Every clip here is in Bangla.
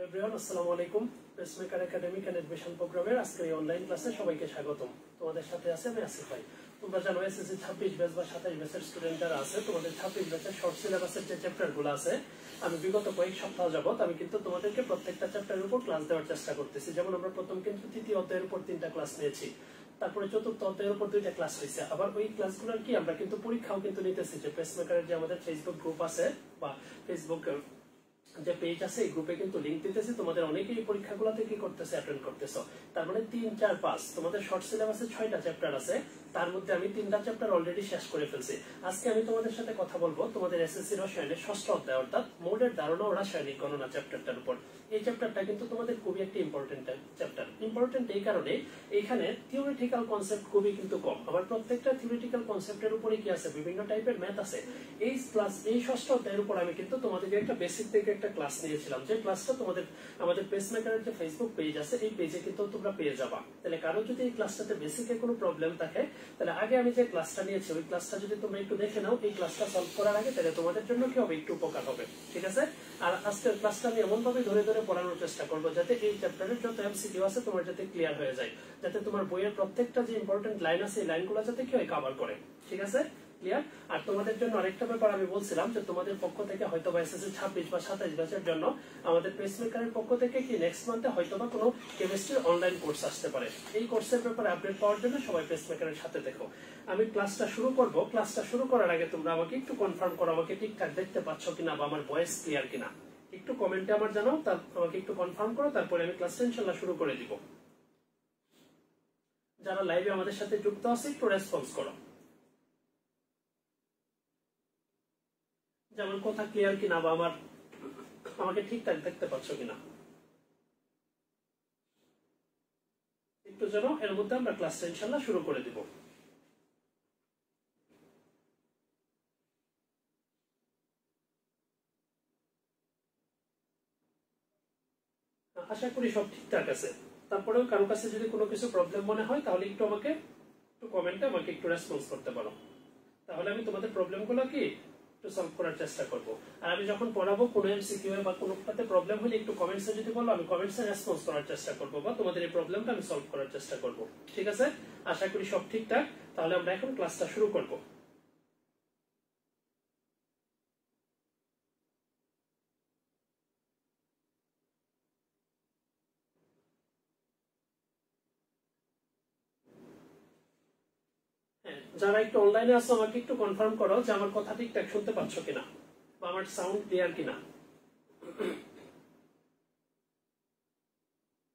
হ্যালো এভরিওয়ান, আসসালামু আলাইকুম। পেসমেকার একাডেমিক এন্ড এডমিশন প্রোগ্রামের আজকের এই অনলাইন ক্লাসে সবাইকে স্বাগতম। তোমাদের সাথে আছে আমি আসিফ ভাই। তোমরা জানো এসএসসি 26 ব্যাচ বা 27 ব্যাচের স্টুডেন্ট যারা আছে, তোমাদের 26 ব্যাচের শর্ট সিলেবাসের যে চ্যাপ্টারগুলো আছে, আমি বিগত কয়েক সপ্তাহ যাবত আমি কিন্তু তোমাদেরকে প্রত্যেকটা চ্যাপ্টারের উপর ক্লাস দেওয়ার চেষ্টা করতেছি। যেমন আমরা প্রথম কিন্তু তৃতীয় অধ্যায়ের উপর 3টা ক্লাস নিয়েছি, তারপরে চতুর্থ অধ্যায়ের উপর 2টা ক্লাস হয়েছে। আবার ওই ক্লাসগুলোর কি আমরা কিন্তু পরীক্ষাও কিন্তু নিতেছি, যে পেসমেকারের যে আমাদের ফেসবুক গ্রুপ আছে বা ফেসবুক যে পেজ আছে, এই গ্রুপে কিন্তু লিংক দিতেছি। তোমাদের অনেকেই পরীক্ষাগুলোতে কি করতেছে, অ্যাটেন্ড করতেছো। তার মানে 3, 4, 5 তোমাদের শর্ট সিলেবাসে 6টা চ্যাপ্টার আছে, তার মধ্যে আমি 3টা চ্যাপ্টার অলরেডি শেষ করে ফেলছি। আজকে আমি তোমাদের সাথে কথা বলবো তোমাদের এসএসসি রসায়নের 6ষ্ঠ অধ্যায়, অর্থাৎ মোডের ধারণা ও রাসায়নিক গণনা চ্যাপ্টারটার উপর। এই চ্যাপ্টারটা কিন্তু তোমাদের খুবই একটা ইম্পর্টেন্ট চ্যাপ্টার। ইম্পর্টেন্ট এই কারণে এখানে থিওরিটিক্যাল কনসেপ্ট খুবই কিন্তু কম। আবার প্রত্যেকটা থিওরিটিক্যাল কনসেপ্টের উপরে কি আছে, বিভিন্ন টাইপের ম্যাথ আছে। এই 6ষ্ঠ অধ্যায়ের উপর আমি কিন্তু তোমাদেরকে একটা বেসিক থেকে একটা ক্লাস নিয়েছিলাম, যে ক্লাসটা তোমাদের আমাদের পেসমেকারের যে ফেসবুক পেজ আছে, এই পেজে কিন্তু তোমরা পেয়ে যাবা। তাহলে কারো যদি এই ক্লাসটাতে বেসিকে কোনো প্রবলেম থাকে, তাহলে আগে আমি যে ক্লাসটা নিয়েছি ওই ক্লাসটা যদি তোমরা একটু দেখে নাও, এই ক্লাসটা সলভ করার আগে, তাহলে তোমাদের জন্য কি হবে, একটু উপকার হবে। ঠিক আছে? আর আজকের ক্লাসটা আমি এমন ভাবে ধরে ধরে পড়ানোর চেষ্টা করবো যাতে এই চ্যাপ্টারের যত এমসিকিউ আছে তোমার যাতে ক্লিয়ার হয়ে যায়, যাতে তোমার বইয়ের প্রত্যেকটা যে ইম্পর্টেন্ট লাইন আছে, এই লাইনগুলো যাতে কি হয়, কভার করে। ঠিক আছে? ক্লিয়ার? আর তোমাদের জন্য আরেকটা ব্যাপার আমি বলছিলাম, যে তোমাদের পক্ষ থেকে হয়তো বা এসএসসি 26 বা 27 ব্যাচের জন্য আমাদের পেসমেকারের পক্ষ থেকে কি নেক্সট মান্থে হয়তো বা কোনো কেমিস্ট্রির অনলাইন কোর্স আসতে পারে। এই কোর্সের ব্যাপারে আপডেট পাওয়ার জন্য সবাই পেসমেকারের সাথে দেখো। আমি ক্লাসটা শুরু করব। ক্লাসটা শুরু করার আগে তোমরা আমাকে একটু কনফার্ম করো, আমাকে ঠিকঠাক দেখতে পাচ্ছ কিনা বা আমার ভয়েস ক্লিয়ার কিনা। একটু কমেন্টে আমার জানাও, তার আমাকে একটু কনফার্ম করো, তারপরে আমি ক্লাসটা ইনশাআল্লাহ শুরু করে দিব। যারা লাইভে আমাদের সাথে যুক্ত আছে একটু রেসপন্স করো, যে আমার কথা ক্লিয়ার কিনা বা আমাকে ঠিকঠাক দেখতে পাচ্ছ কিনা একটু জানাও। এর মধ্যে আমরা ক্লাসটা ইনশাআল্লাহ শুরু করে দিব। আশা করি সব ঠিকঠাক আছে। তারপরেও কারো কাছে যদি কোনো কিছু প্রবলেম মনে হয়, তাহলে একটু আমাকে একটু কমেন্টে আমাকে একটু রেসপন্স করতে পারো, তাহলে আমি তোমাদের প্রবলেমগুলো কি একটু সলভ করার চেষ্টা করব। আর আমি যখন পড়াবো কোনো এমসিকিউ বা কোনোটাতে প্রবলেম হলে একটু কমেন্টসে যদি বলো, আমি কমেন্টসে রেসপন্স করার চেষ্টা করব বা তোমাদের এই প্রবলেমটা আমি সলভ করার চেষ্টা করব। ঠিক আছে? আশা করি সব ঠিকঠাক। তাহলে আমরা এখন ক্লাসটা শুরু করব। যারা একটু অনলাইনে আছো আমাকে একটু কনফার্ম করো যে আমার কথা ঠিকঠাক শুনতে পাচ্ছ কিনা বা আমার সাউন্ড ক্লিয়ার কিনা।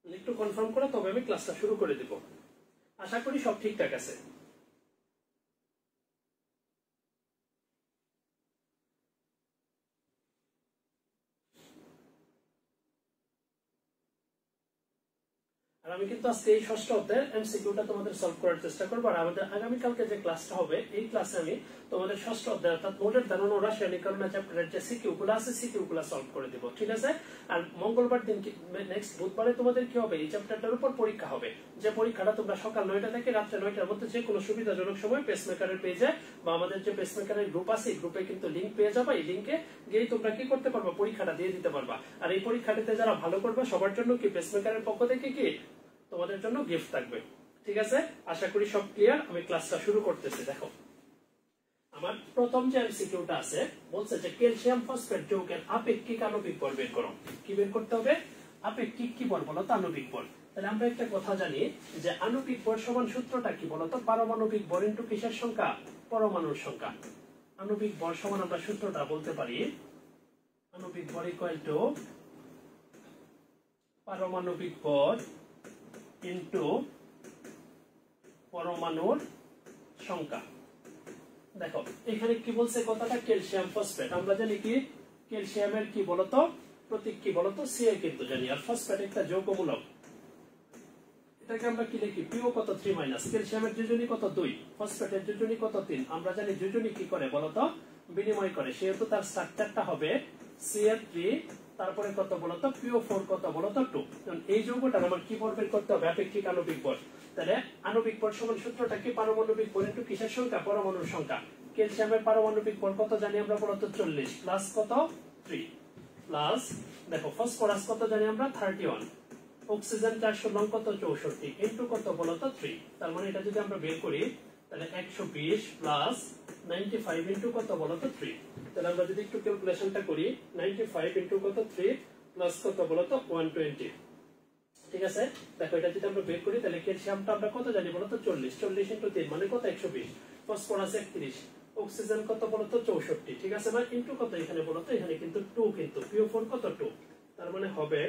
একটু কনফার্ম করো, তবে আমি ক্লাসটা শুরু করে দিব। আশা করি সব ঠিকঠাক আছে। আর আমি কিন্তু আজকে এই 6ষ্ঠ অধ্যায়ের এমসিকিউটা তোমাদের সলভ করার চেষ্টা করবো। আর আমাদের আগামীকালকে যে ক্লাসটা হবে, এই ক্লাসে আমি তোমাদের 6ষ্ঠ অধ্যায় অর্থাৎ মোডের ধারণা ও রাসায়নিক গণনা চ্যাপ্টারের যে সিকিউ গুলো আছে, সিকিউ গুলো সলভ করে দিব। ঠিক আছে? আর মঙ্গলবার দিন নেক্সট বুধবারে তোমাদের কি হবে, এই চ্যাপ্টারটার উপর পরীক্ষা হবে। যে পরীক্ষাটা তোমরা সকাল 9টা থেকে রাত্রে 9টার মধ্যে যে কোনো সুবিধাজনক সময় পেসমেকারের পেজে বা আমাদের যে পেসমেকারের গ্রুপ আছে, এই গ্রুপে কিন্তু লিংক পেয়ে যাবে। এই লিংকে গিয়ে তোমরা কি করতে পারবা, পরীক্ষাটা দিয়ে দিতে পারবা। আর এই পরীক্ষাটিতে যারা ভালো করবে সবার জন্য কি পেসমেকারের পক্ষ থেকে কি তোমাদের জন্য গিফট থাকবে। ঠিক আছে? আশা করি সব ক্লিয়ার। আমি ক্লাসটা শুরু করতেছি। দেখো, আমার প্রথম যে এমসিকিউটা আছে, বলছে যে ক্যালসিয়াম ফসফেট যৌগের আপেক্ষিক আণবিক বল বের করো। কি বের করতে হবে? আপেক্ষিক কি বল বলো তো? আণবিক বল। তাহলে আমরা একটা কথা জানি যে আণবিক বল সমান সূত্রটা কি বলতো? পারমাণবিক বল ইনটু কিসের সংখ্যা? পরমাণুর সংখ্যা। আণবিক বল সমান আমরা সূত্রটা বলতে পারি, আণবিক বল ইকুয়াল টু পারমাণবিক বল ইনটু পরমাণুর সংখ্যা। দেখো এখানে কি বলছে কথাটা, ক্যালসিয়াম ফসফেট। আমরা জানি কি ক্যালসিয়ামের কি বলতো প্রতীক, কি বলতো? Ca কিন্তু জানি। আর ফসফেট একটা যৌগমূলক, এটাকে আমরা কি লিখি? পিও কত 3 ক্যালসিয়ামের যোজনী কত 2, ফসফেটের যোজনী কত 3। আমরা জানি যোজনী কি করে বলতো? বিনিময় করে। সেহেতু তার স্ট্রাকচারটা হবে Ca3, তারপরে কত বলতো? PO4 কত বলতো? 2। এই যৌগটার আমার কি বল বের করতে হবে? আপেক্ষিক আণবিক বল। তাহলে আণবিক বল সমান সূত্রটা কি? পারমাণবিক বল ইনটু কিসের সংখ্যা? পরমাণুর সংখ্যা। ক্যালসিয়ামের পারমাণবিক বল কত জানি আমরা বলতো? 40 প্লাস কত? 3 প্লাস দেখো ফসফরাস কত জানি আমরা 31, অক্সিজেন 400 কত 64 ইনটু কত বলতো 3। তার মানে এটা যদি আমরা বের করি তাহলে 120 প্লাস 95 ইনটু কত বলতো 3। তাহলে আমরা যদি একটু ক্যালকুলেশনটা করি 95 ইনটু কত 3 প্লাস কত বলতো 120। ঠিক আছে, দেখো এটা যদি আমরা বের করি তাহলে ক্যালসিয়ামটা আমরা কত জানি বলতো 40, 40 ইনটু 3 মানে কত 120, ফসফরাস 31, অক্সিজেন কত বলতো 64। ঠিক আছে, মানে ইনটু কত এখানে বলতো, এখানে কিন্তু 2, কিন্তু PO4 কত 2, তার মানে হবে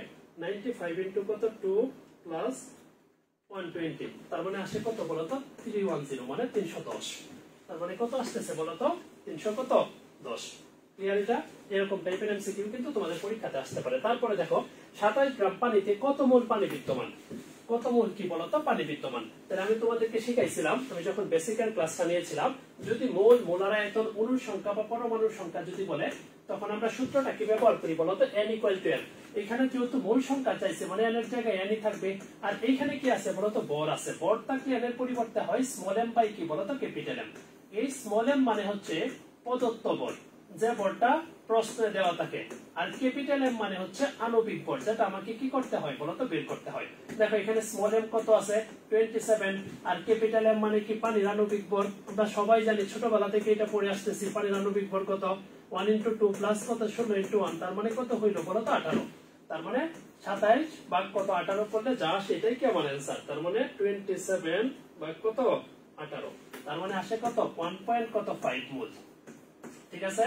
95 ইনটু কত 2 প্লাস 120, তার মানে আসে কত বলতো 310 মানে 310। তার মানে কত আসতেছে বলতো 300 কত 10। ক্লিয়ার? এটা এরকম টাইপের এমসিকিউ কিন্তু তোমাদের পরীক্ষাতে আসতে পারে। তারপরে দেখো 27 গ্রাম পানিতে কত মোল পানি বিদ্যমান, কত মোল কি বলতো পানি বিদ্যমান। তাহলে আমি তোমাদেরকে শিখাইছিলাম, আমি যখন বেসিকের ক্লাসটা নিয়েছিলাম, যদি মোল, মোলার আয়তন, অণুর সংখ্যা বা পরমাণুর সংখ্যা যদি বলে তখন আমরা সূত্রটা কি ব্যবহার করি বলতো n = n। এখানে যেহেতু মোল সংখ্যা চাইছে মানে n এর জায়গায় n থাকবে, আর এইখানে কি আছে বলতো ভর আছে, ভর থাকলে n এর পরিবর্তে হয় স্মল m বাই কি বলতো ক্যাপিটাল M। এই স্মল m মানে হচ্ছে প্রদত্ত বল, যে বলটা প্রশ্নে দেওয়া থাকে, আর ক্যাপিটাল M মানে হচ্ছে আণবিক বল, যেটা আমাকে কি করতে হয় বলতো বের করতে হয়। দেখো এখানে স্মল m কত আছে 27, আর ক্যাপিটাল M মানে কি পানির আণবিক বল। আমরা সবাই জানি ছোটবেলা থেকে এটা পড়ে আসতেছি, পানির আণবিক বল কত 1 × 2 প্লাস কত 16 × 1, তার মানে কত হইলো বলতো 18। তার মানে 27 ভাগ কত 18 করলে যা সেটাই কি আমার आंसर। তার মানে 27 ভাগ কত 18, তার মানে আসে কত 1.5 মোল। ঠিক আছে,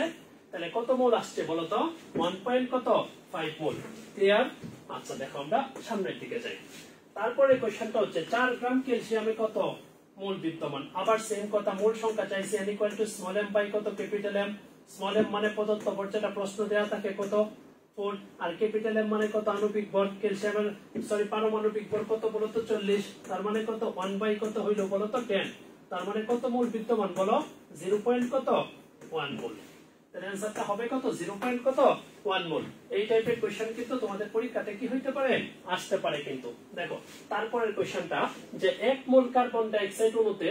তাহলে কত মোল আসছে বলতো 1.5 মোল। ক্লিয়ার? আচ্ছা দেখো আমরা সামনের দিকে যাই। তারপরে কোশ্চেনটা হচ্ছে 4 গ্রাম ক্যালসিয়ামে কত মোল বিদ্যমান। আবার সেম কথা, মোল সংখ্যা চাইছে n = স্মল m বাই কত ক্যাপিটাল M। স্মল m মানে প্রদত্ত ভর, যেটা প্রশ্ন দেয়া থাকে কত 4, আর ক্যাপিটাল M মানে কত আণবিক ভর, ক্যালসিয়ামের পারমাণবিক ভর কত বলতো 40, তার মানে কত 1 বাই কত হইলো বলতো 10। তার মানে কত মোল বিদ্যমান বলো 0.1 মোল। তাহলে आंसरটা হবে কত 0.1 মোল। এই টাইপের কোশ্চেন কিন্তু তোমাদের পরীক্ষাতে কি হইতে পারে, আসতে পারে কিন্তু। দেখো তারপরের কোশ্চেনটা যে 1 মোল কার্বন ডাই অক্সাইড অণুতে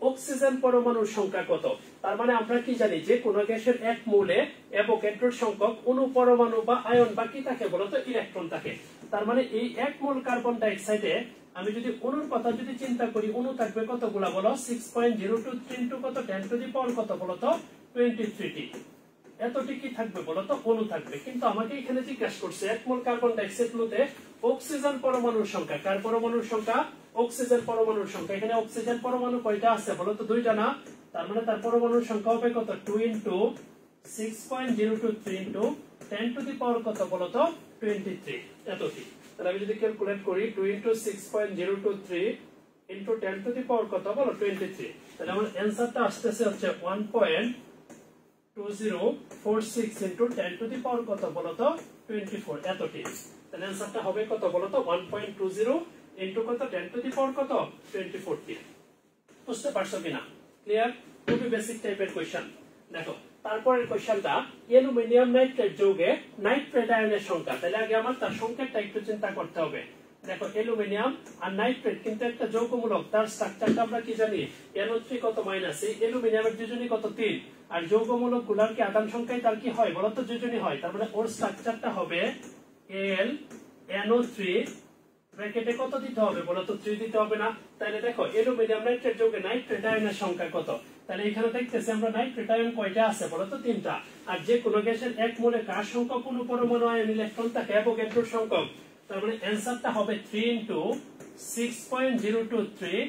অক্সিজেন পরমাণুর সংখ্যা কত। তার মানে আমরা কি জানি যে কোন গ্যাসের 1 মোলে অ্যাভোগাড্রোর সংখ্যক অণু পরমাণু বা আয়ন বা কি থাকে বলতো ইলেকট্রন থাকে। তার মানে এই 1 মোল কার্বন ডাই অক্সাইডে আমি যদি অণুর কথা যদি চিন্তা করি, অণু থাকবে কতগুলা বলো 6.023 ইনটু কত 10 টু দি পাওয়ার কত বলতো 23টি, এতটি কি থাকবে বলতো অণু থাকবে। কিন্তু আমাকে এখানে জিজ্ঞাসা করছে 1 মোল কার্বন ডাই অক্সাইড অণুতে অক্সিজেন পরমাণুর সংখ্যা, কার পরমাণুর সংখ্যা অক্সিজেন পরমাণুর সংখ্যা। এখানে অক্সিজেন পরমাণু কয়টা আছে বলতো 2টা না, তার মানে তার পরমাণুর সংখ্যা হবে কত 2 into 6.023 into 10 to the power কত বলতো 23, এতটি। তাহলে আমি যদি ক্যালকুলেট করি 2 into 6.023 into 10 to the power কত বলো 23, তাহলে আমার आंसरটা আসতেছে হচ্ছে 1.2046 ইনটু 10 টু দি পাওয়ার কত বলতো 24, এতটি। তাহলে आंसरটা হবে কত বলতো 1.20 ইনটু কত 10 টু দি পাওয়ার কত 24। বুঝতে পারছো কিনা? ক্লিয়ার? খুবই বেসিক টাইপের কোশ্চেন। দেখো তারপরের কোশ্চেনটা অ্যালুমিনিয়াম নাইট্রেট যৌগে নাইট্রেট আয়নের সংখ্যা। তাহলে আগে আমার তার সংখ্যাটা একটু চিন্তা করতে হবে। দেখো অ্যালুমিনিয়াম আর নাইট্রেট কিন্তু একটা যৌগমূলক, তার স্ট্রাকচারটা আমরা কি জানি NO3 কত মাইনাস, এই অ্যালুমিনিয়ামের যোজনী কত 3, আর যৌগমূলক গুলার কি আধান সংখ্যায় তার কি হয় বলতো যোজনী হয়। তার মানে ওর স্ট্রাকচারটা হবে NO3 ব্র্যাকেটে কত দিতে হবে বলতো 3 দিতে হবে না। তাহলে দেখো অ্যালুমিনিয়াম নাইট্রেট যৌগে নাইট্রেট আয়নের সংখ্যা কত। তাহলে এখানে দেখতেছি আমরা নাইট্রেট আয়ন কয়টা আছে বলতো 3টা, আর যে কোনো গ্যাসের 1 মোলে কার সংখ্যক কোন পরমাণু আয়ন ইলেকট্রন থাকে অ্যাভোগাড্রোর সংখ্যক। তার মানে आंसरটা হবে 3 into 6.023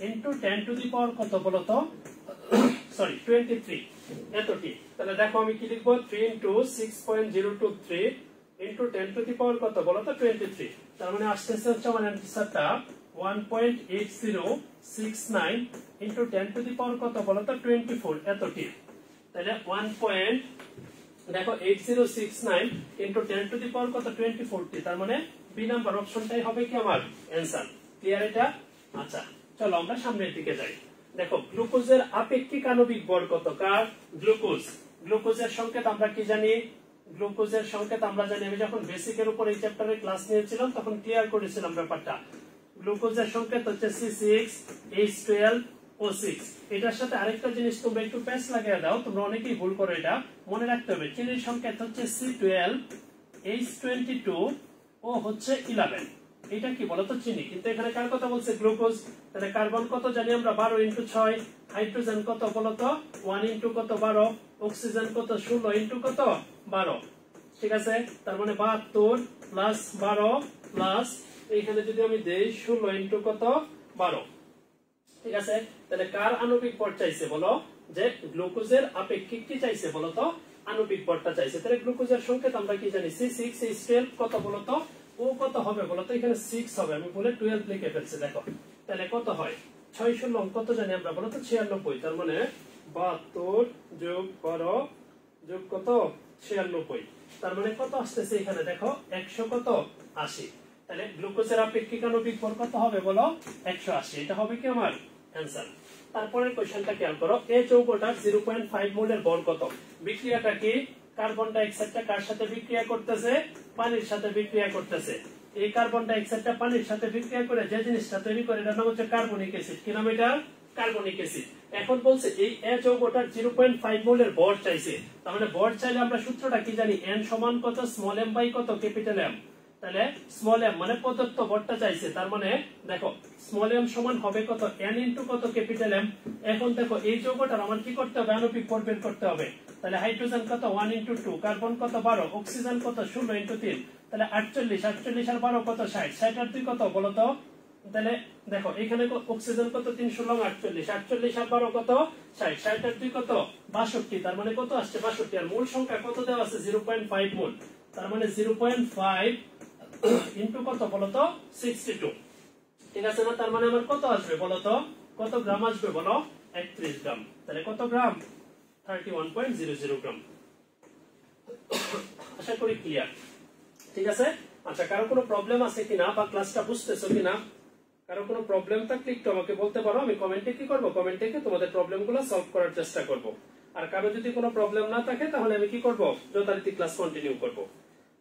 into 10 to the power কত বলতো 23, এতটি। তাহলে দেখো আমি কি লিখবো 3 into 6.023 into 10 to the power কত বলতো 23। তার মানে আসতেছে হচ্ছে আমার आंसरটা 1.8069 ইনটু 10 টু দি পাওয়ার কত বলতো 24, এতটি। তাহলে 1.8069 ইনটু 10 টু দি পাওয়ার কত 24টি, তার মানে বি নাম্বার অপশনটাই হবে কি আমার आंसर। ক্লিয়ার এটা? আচ্ছা চলো আমরা সামনের দিকে যাই। দেখো গ্লুকোজের আপেক্ষিক আণবিক ভর কত, কার গ্লুকোজ। গ্লুকোজের সংকেত আমরা কি জানি, গ্লুকোজের সংকেত আমরা জানি, আমি যখন বেসিকের উপর এই চ্যাপ্টারে ক্লাস নিয়েছিলাম তখন ক্লিয়ার করেছিলাম ব্যাপারটা। গ্লুকোজের সংকেত হচ্ছে C6H12O6। এটার সাথে আরেকটা জিনিস তোমরা একটু প্যাচ লাগিয়ে দাও, তোমরা অনেকেই ভুল করো, এটা মনে রাখতে হবে। চিনির সংকেত হচ্ছে C12 H22 ও হচ্ছে 11, এটা কি বলতো চিনি, কিন্তু এখানে কার কথা বলছে গ্লুকোজ, তাহলে কার্বন কত জানি আমরা 12 ইনটু 6, হাইড্রোজেন কত বলতো 1 ইনটু কত 12, অক্সিজেন কত 16 ইনটু কত 12, ঠিক আছে, তার মানে 72 প্লাস 12 প্লাস এখানে যদি আমি দেই 16 ইনটু কত 12, ঠিক আছে, তাহলে কার আণবিক ভর চাইছে বলো, যে গ্লুকোজের আপেক্ষিক কি চাইছে বলতো, আণবিক ভরটা চাইছে, তাহলে গ্লুকোজের সংকেত আমরা কি জানি C6H12 কত বলতো, ও কত হবে বলতো, এখানে 6 হবে, আমি বলে 12 লিখে ফেলছি, দেখো তাহলে কত হয় 6 ষোলো কত জানি আমরা বলতো 96, তার মানে 72 যোগ 12 যোগ কত 96, তার মানে কত আসতেছে এখানে দেখো 100 কত 80, তাহলে গ্লুকোজের আপেক্ষিক আণবিক ভর কত হবে বলো 180, এটা হবে কি আমার অ্যানসার। তারপরের কোশ্চেনটা খেয়াল করো, এই যৌগটার 0.5 মোলের ভর কত, বিক্রিয়াটা কি, কার্বন ডাই অক্সাইডটা কার সাথে বিক্রিয়া করতেছে, পানির সাথে বিক্রিয়া করতেছে, এই কার্বন ডাই অক্সাইডটা পানির সাথে বিক্রিয়া করে যে জিনিসটা তৈরি করে এটার নাম হচ্ছে কার্বনিক অ্যাসিড, কি নাম এটা কার্বনিক অ্যাসিড। এখন বলছে এই যৌগটার 0.5 মোলের ভর চাইছে, তার মানে ভর চাইলে আমরা সূত্রটা কি জানি, n সমান কত স্মল m বাই কত ক্যাপিটাল M, তাহলে স্মল m মানে প্রদত্ত ভরটা চাইছে, তার মানে দেখো স্মল m সমান হবে কত n ইনটু কত ক্যাপিটাল M। এখন দেখো এই যৌগটার আমার কি করতে হবে, আণবিক ভর বের করতে হবে, তাহলে হাইড্রোজেন কত 1 ইনটু 2, কার্বন কত 12, অক্সিজেন কত 16 ইনটু 3, তাহলে 48, 48 আর 12 কত 60, 60 আর 2 কত বলতো, তাহলে দেখো এখানে অক্সিজেন কত 316 48, 48 আর 12 কত 60, 60 আর 2 কত 62, তার মানে কত আসছে 62, আর মূল সংখ্যা কত দেওয়া আছে 0.5 মোল, তার মানে 0.5 ইনটু কত বলতো 62, ঠিক আছে না, তার মানে আমার কত আসবে বলতো, কত গ্রাম আসবে বলো 31 গ্রাম, তাহলে কত গ্রাম 31.00 গ্রাম। আশা করি ক্লিয়ার, ঠিক আছে। আচ্ছা কারো কোনো প্রবলেম আছে কিনা বা ক্লাসটা বুঝতেছো কিনা, কারো কোনো প্রবলেম থাকলে একটু আমাকে বলতে পারো, আমি কমেন্টে কি করব, কমেন্টে কি তোমাদের প্রবলেমগুলো সলভ করার চেষ্টা করব, আর কারো যদি কোনো প্রবলেম না থাকে তাহলে আমি কি করব, যথারীতি ক্লাস কন্টিনিউ করব।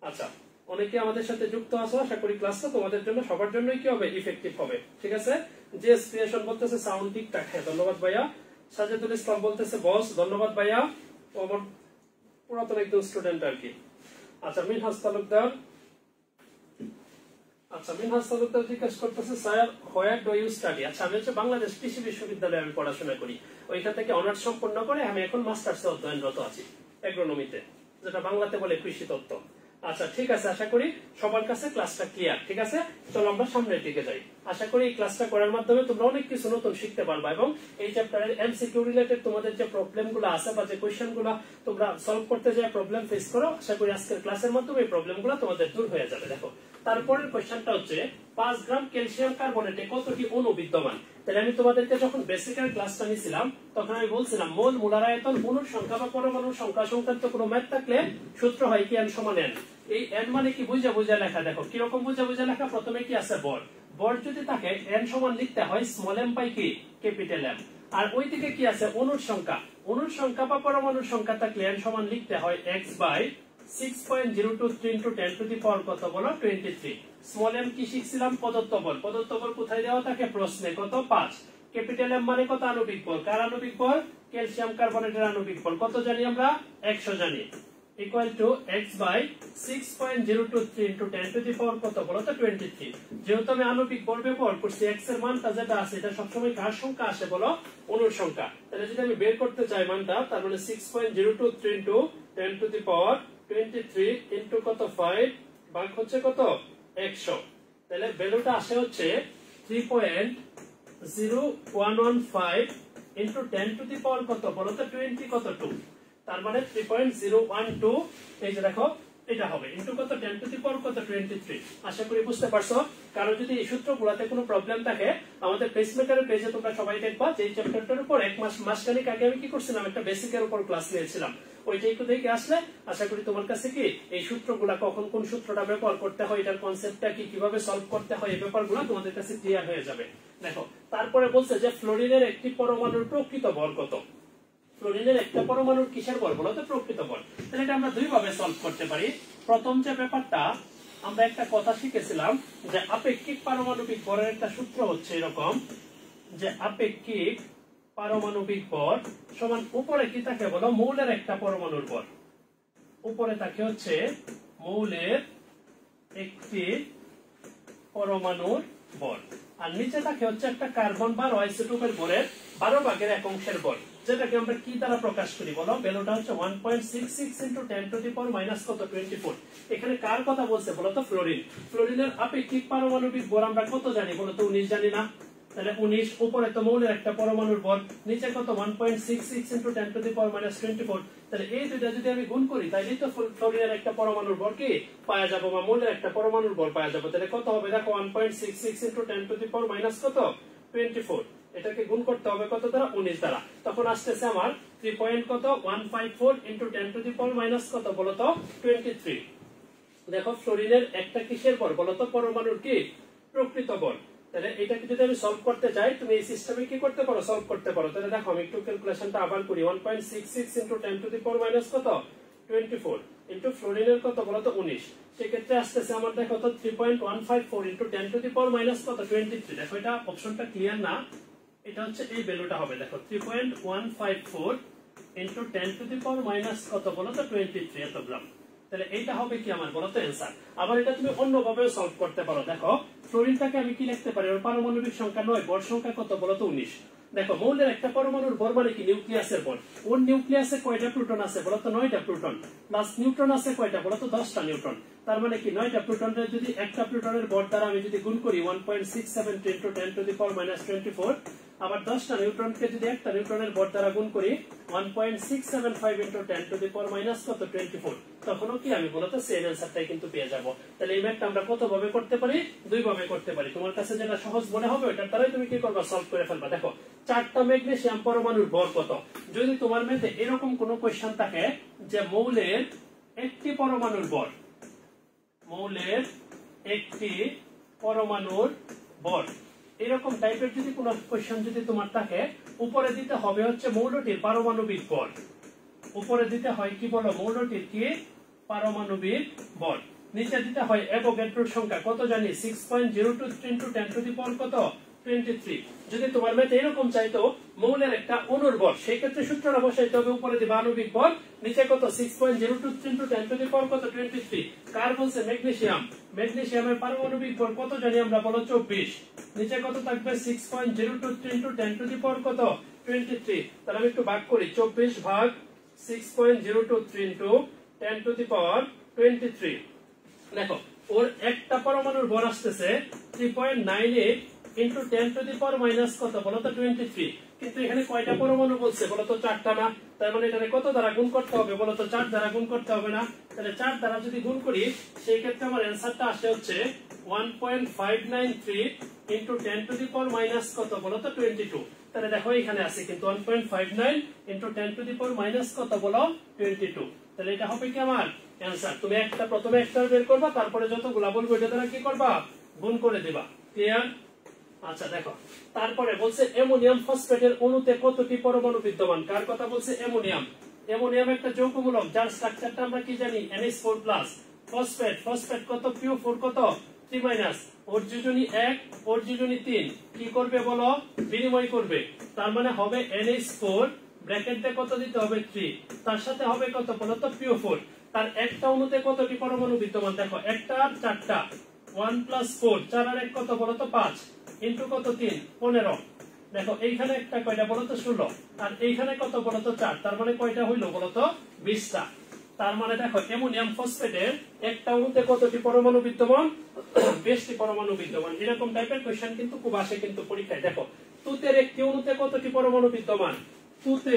আচ্ছা অনেকে আমাদের সাথে যুক্ত আছো, আশা করি ক্লাসটা তোমাদের জন্য সবার জন্যই কি হবে, ইফেক্টিভ হবে, ঠিক আছে। যে ক্রিয়েশন বলতেছে সাউন্ড ঠিকঠাক, হ্যাঁ ধন্যবাদ ভাইয়া। সাজেদুল ইসলাম বলতেছে বস, ধন্যবাদ ভাইয়া, ও আমার পুরাতন একজন স্টুডেন্ট আর কি। আচ্ছা মিনহাজ তালুকদার, আচ্ছা মিনহাজ তালুকদার জিজ্ঞেস করতেছে sir where do you study, আচ্ছা আমি হচ্ছে বাংলাদেশ কৃষি বিশ্ববিদ্যালয়ে আমি পড়াশোনা করি, ওইখান থেকে অনার্স সম্পন্ন করে আমি এখন মাস্টার্সে অধ্যয়নরত আছি এগ্রোনমিতে, যেটা বাংলাতে বলে কৃষি তত্ত্ব। আচ্ছা ঠিক আছে, আশা করি সবার কাছে ক্লাসটা ক্লিয়ার, ঠিক আছে। চলো আমরা সামনের দিকে যাই। আশা করি এই ক্লাসটা করার মাধ্যমে তোমরা অনেক কিছু নতুন শিখতে পারবা, এবং এই চ্যাপ্টারের এমসিকিউ রিলেটেড তোমাদের যে প্রবলেমগুলো আছে বা যে কোশ্চেনগুলো তোমরা সলভ করতে যে প্রবলেম ফেস করো, আশা করি আজকের ক্লাসের মাধ্যমে এই প্রবলেমগুলো তোমাদের দূর হয়ে যাবে। দেখো তারপরের কোশ্চেনটা হচ্ছে 5 গ্রাম ক্যালসিয়াম কার্বনেটে কতটি অণু বিদ্যমান। তাহলে আমি তোমাদেরকে যখন বেসিকের ক্লাসটা নিছিলাম তখন আমি বলছিলাম মোল, মোলার আয়তন, অণুর সংখ্যা বা পরমাণুর সংখ্যা সংক্রান্ত কোনো ম্যাথ থাকলে সূত্র হয় কি n সমান n। এই n মানে কি বুঝা বুঝা লেখা, দেখো কিরকম বুঝা বুঝা লেখা, প্রথমে কি আছে ভর, ভর যদি থাকে n সমান লিখতে হয় স্মল m বাই কি ক্যাপিটাল M, আর ওইদিকে কি আছে অণুর সংখ্যা, অণুর সংখ্যা বা পরমাণুর সংখ্যা থাকলে n সমান লিখতে হয় x by 6.023 into 10 to the power কত বলো 23। স্মল m কি শিখছিলাম, প্রদত্ত বল, প্রদত্ত বল কোথায় দেওয়া থাকে প্রশ্নে, কত 5। ক্যাপিটাল M মানে কত আণবিক বল, কার আণবিক বল, ক্যালসিয়াম কার্বনেটের আণবিক বল কত জানি আমরা 100 জানি, equal to x by 6.023 into 10 to the power কত বলো তো 23। যেহেতু আমি আণবিক বল ব্যবহার করছি, x এর মানটা যেটা আছে এটা সবসময় কার সংখ্যা আসে বলো, অণুর সংখ্যা, তাহলে যদি আমি বের করতে চাই মানটা, তার মানে 6.023 into 10 to the power 23 into কত 5 ভাগ হচ্ছে কত 100, তাহলে ভ্যালুটা আসে হচ্ছে 3.0115 into 10 to the power কত বলো তো 20 কত 2, তার মানে 3.012, এই যে দেখো এটা হবে ইনটু কত 10 to the power কত 23। আশা করি বুঝতে পারছো। কারণ যদি এই সূত্রগুলোতে কোনো প্রবলেম থাকে আমাদের পেসমেকারের পেজে তোমরা সবাই দেখবা, যে এই চ্যাপ্টারটার উপর এক মাসখানেক আগে আমি কি করছিলাম, একটা বেসিকের উপর ক্লাস নিয়েছিলাম, ওইটা একটু দেখে আসলে আশা করি তোমার কাছে কি এই সূত্রগুলা কখন কোন সূত্রটা ব্যবহার করতে হয়, এটার কনসেপ্টটা কি, কিভাবে সলভ করতে হয়, এই ব্যাপারগুলো তোমাদের কাছে ক্লিয়ার হয়ে যাবে। দেখো তারপরে বলছে যে ফ্লোরিনের একটি পরমাণুর প্রকৃত ভর কত, ফ্লোরিনের একটা পরমাণুর কিসের ভর বলো তো প্রকৃত ভর। তাহলে এটা আমরা দুই ভাবে সলভ করতে পারি। প্রথম যে ব্যাপারটা আমরা একটা কথা শিখেছিলাম যে আপেক্ষিক পারমাণবিক ভরের একটা সূত্র হচ্ছে এরকম, যে আপেক্ষিক পারমাণবিক ভর সমান উপরে কি থাকে বলো, মৌলের একটা পরমাণুর ভর, উপরে থাকে হচ্ছে মৌলের একটি পরমাণুর ভর। আর নিচে থাকে হচ্ছে একটা কার্বন বা আইসোটোপের ভরের 12 ভাগের 1 অংশের ভর, যেটাকে আমরা কি দ্বারা প্রকাশ করি বলো? ভ্যালুটা হচ্ছে 1.66 into 10 to the power minus কত 24। এখানে কার কথা বলছে বলো তো? ফ্লোরিন। ফ্লোরিনের আপেক্ষিক পারমাণবিক ভর আমরা কত জানি বলো তো? 19 জানি না? তাহলে 19, উপরে তো মৌলের একটা পরমাণুর ভর, নিচে কত 1.66 into 10 to the power minus 24। তাহলে এই দুইটা যদি আমি গুণ করি তাহলে তো ফ্লোরিনের একটা পরমাণুর ভর কি পাওয়া যাবে, বা মৌলের একটা পরমাণুর ভর পাওয়া যাবে। তাহলে কত হবে দেখো? 1.66 into 10 to the power minus কত 24। এটাকে গুণ করতে হবে কত দ্বারা? 19 দ্বারা। তখন আসতেছে আমার 3.154 into 10 to the power minus কত বলো তো? 23। দেখো ফ্লোরিনের একটা কিসের ভর বলো তো? পরমাণুর কি প্রকৃত ভর। তাহলে এটাকে যদি আমি সলভ করতে চাই, তুমি এই সিস্টেমে কি করতে পারো? সলভ করতে পারো। তাহলে দেখো আমি একটু ক্যালকুলেশনটা আবার করি। 1.66 into 10 to the power minus কত 24 into ফ্লোরিনের কত বলো তো? 19। সেক্ষেত্রে আসতেছে আমার দেখো তো 3.154 into 10 to the power minus কত 23। দেখো এটা অপশনটা ক্লিয়ার না, এটা হচ্ছে এই ভ্যালুটা হবে। দেখো 3.154 into 10 to the power minus কত বলো তো? 23 এত গ্রাম। তাহলে এইটা হবে কি আমার বলো তো? অ্যান্সার। আবার এটা তুমি অন্যভাবে সলভ করতে পারো। দেখো ফ্লোরিনটাকে আমি কি লিখতে পারি? ওর পারমাণবিক সংখ্যা 9, ভর সংখ্যা কত বলো তো? 19। দেখো মৌলের একটা পরমাণুর ভর মানে কি? নিউক্লিয়াসের ভর। ওর নিউক্লিয়াসে কয়টা প্রোটন আছে বলো তো? 9টা প্রোটন। প্লাস নিউট্রন আছে কয়টা বলো তো? 10টা নিউট্রন। তার মানে কি 9টা প্রোটনের যদি একটা প্রোটনের ভর দ্বারা আমি যদি গুণ করি 1.67 into 10 to the power minus 24, আবার 10টা নিউট্রনকে যদি একটা নিউট্রনের ভর দ্বারা গুণ করি 1.675 into 10 to the power minus কত 24, তখনও কি আমি বলতো সেম অ্যান্সারটাই কিন্তু পেয়ে যাব। তাহলে এই ম্যাথটা আমরা কত ভাবে করতে পারি? দুই ভাবে করতে পারি। তোমার কাছে যেটা সহজ মনে হবে ওটার দ্বারাই তুমি কি করবা? সলভ করে ফেলবা। দেখো 4টা ম্যাগনেসিয়াম পরমাণুর ভর কত? যদি তোমার ম্যাথে এরকম কোন কোশ্চেন থাকে যে মৌলের একটি পরমাণুর ভর, মৌলের একটি পরমাণুর ভর, এরকম টাইপের যদি কোন কোশ্চেন যদি তোমার থাকে, উপরে দিতে হবে হচ্ছে মৌলটির পারমাণবিক ভর। উপরে দিতে হয় কি বলো? মৌলটির কি পারমাণবিক ভর। নিচে দিতে হয় অ্যাভোগাড্রোর সংখ্যা কত জানি? 6.023 into 10 to the power কত 23। যদি তোমার ম্যাথে এরকম চাইতো মৌলের একটা অণুর ভর, সেই ক্ষেত্রে সূত্রটা বসাইতে হবে উপরে দিবা আণবিক ভর, নিচে কত 6.023 into 10 to the power কত 23। কার বলছে? ম্যাগনেসিয়াম। ম্যাগনেসিয়ামের পারমাণবিক ভর কত জানি আমরা বলো? 24। নিচে কত থাকবে? 6.023 into 10 to the power কত 23। তাহলে আমি একটু ভাগ করি, 24 ভাগ 6.023 into 10 to the power 23। দেখো ওর একটা পরমাণুর ভর আসতেছে 3.98 into 10 to the power minus কত বলতো 23। কিন্তু এখানে কয়টা পরমাণু বলছে বলতো? 4টা না? তার মানে এটাকে কত দ্বারা গুণ করতে হবে বলতো? 4 দ্বারা গুণ করতে হবে না? তাহলে 4 দ্বারা যদি গুণ করি সেই ক্ষেত্রে আমার অ্যান্সারটা আসে হচ্ছে 1.593 into 10 to the power minus কত বলতো 22। তাহলে দেখো এখানে আছে কিন্তু 1.59 into 10 to the power minus কত বলো 22। তাহলে এটা হবে কি আমার অ্যান্সার। তুমি একটা প্রথমে একটা বের করবা, তারপরে যতগুলা বলবো এটা দ্বারা কি করবা? গুণ করে দিবা। ক্লিয়ার? আচ্ছা দেখো তারপরে বলছে অ্যামোনিয়াম ফসফেটের অণুতে কতটি পরমাণু বিদ্যমান। কার কথা বলছে? অ্যামোনিয়াম। অ্যামোনিয়াম একটা যৌগমূলক যার স্ট্রাকচারটা আমরা কি জানি? NH4+। ফসফেট, ফসফেট কত? PO4 কত 3-, ওর যোজনী 1 ওর যোজনী 3 কি করবে বলো? বিনিময় করবে। তার মানে হবে NH4 ব্র্যাকেটে কত দিতে হবে? 3, তার সাথে হবে কত বলো তো? PO4। তার একটা অণুতে কতটি পরমাণু বিদ্যমান? দেখো একটা আর 4টা, 1 + 4, 4 আর 1 কত বলো তো? 5 ইন্টু কত 3 15। দেখো এইখানে একটা কয়টা বলো তো? 16, আর এইখানে কত বলো তো? 4, তার মানে কয়টা হইলো বলো তো? 20টা। তার মানে দেখো অ্যামোনিয়াম ফসফেটের একটা অণুতে কতটি পরমাণু বিদ্যমান? 20টি পরমাণু বিদ্যমান। এরকম টাইপের কোশ্চেন কিন্তু খুব আসে কিন্তু পরীক্ষায়। দেখো তুতের একটি অণুতে কতটি পরমাণু বিদ্যমান? তুতে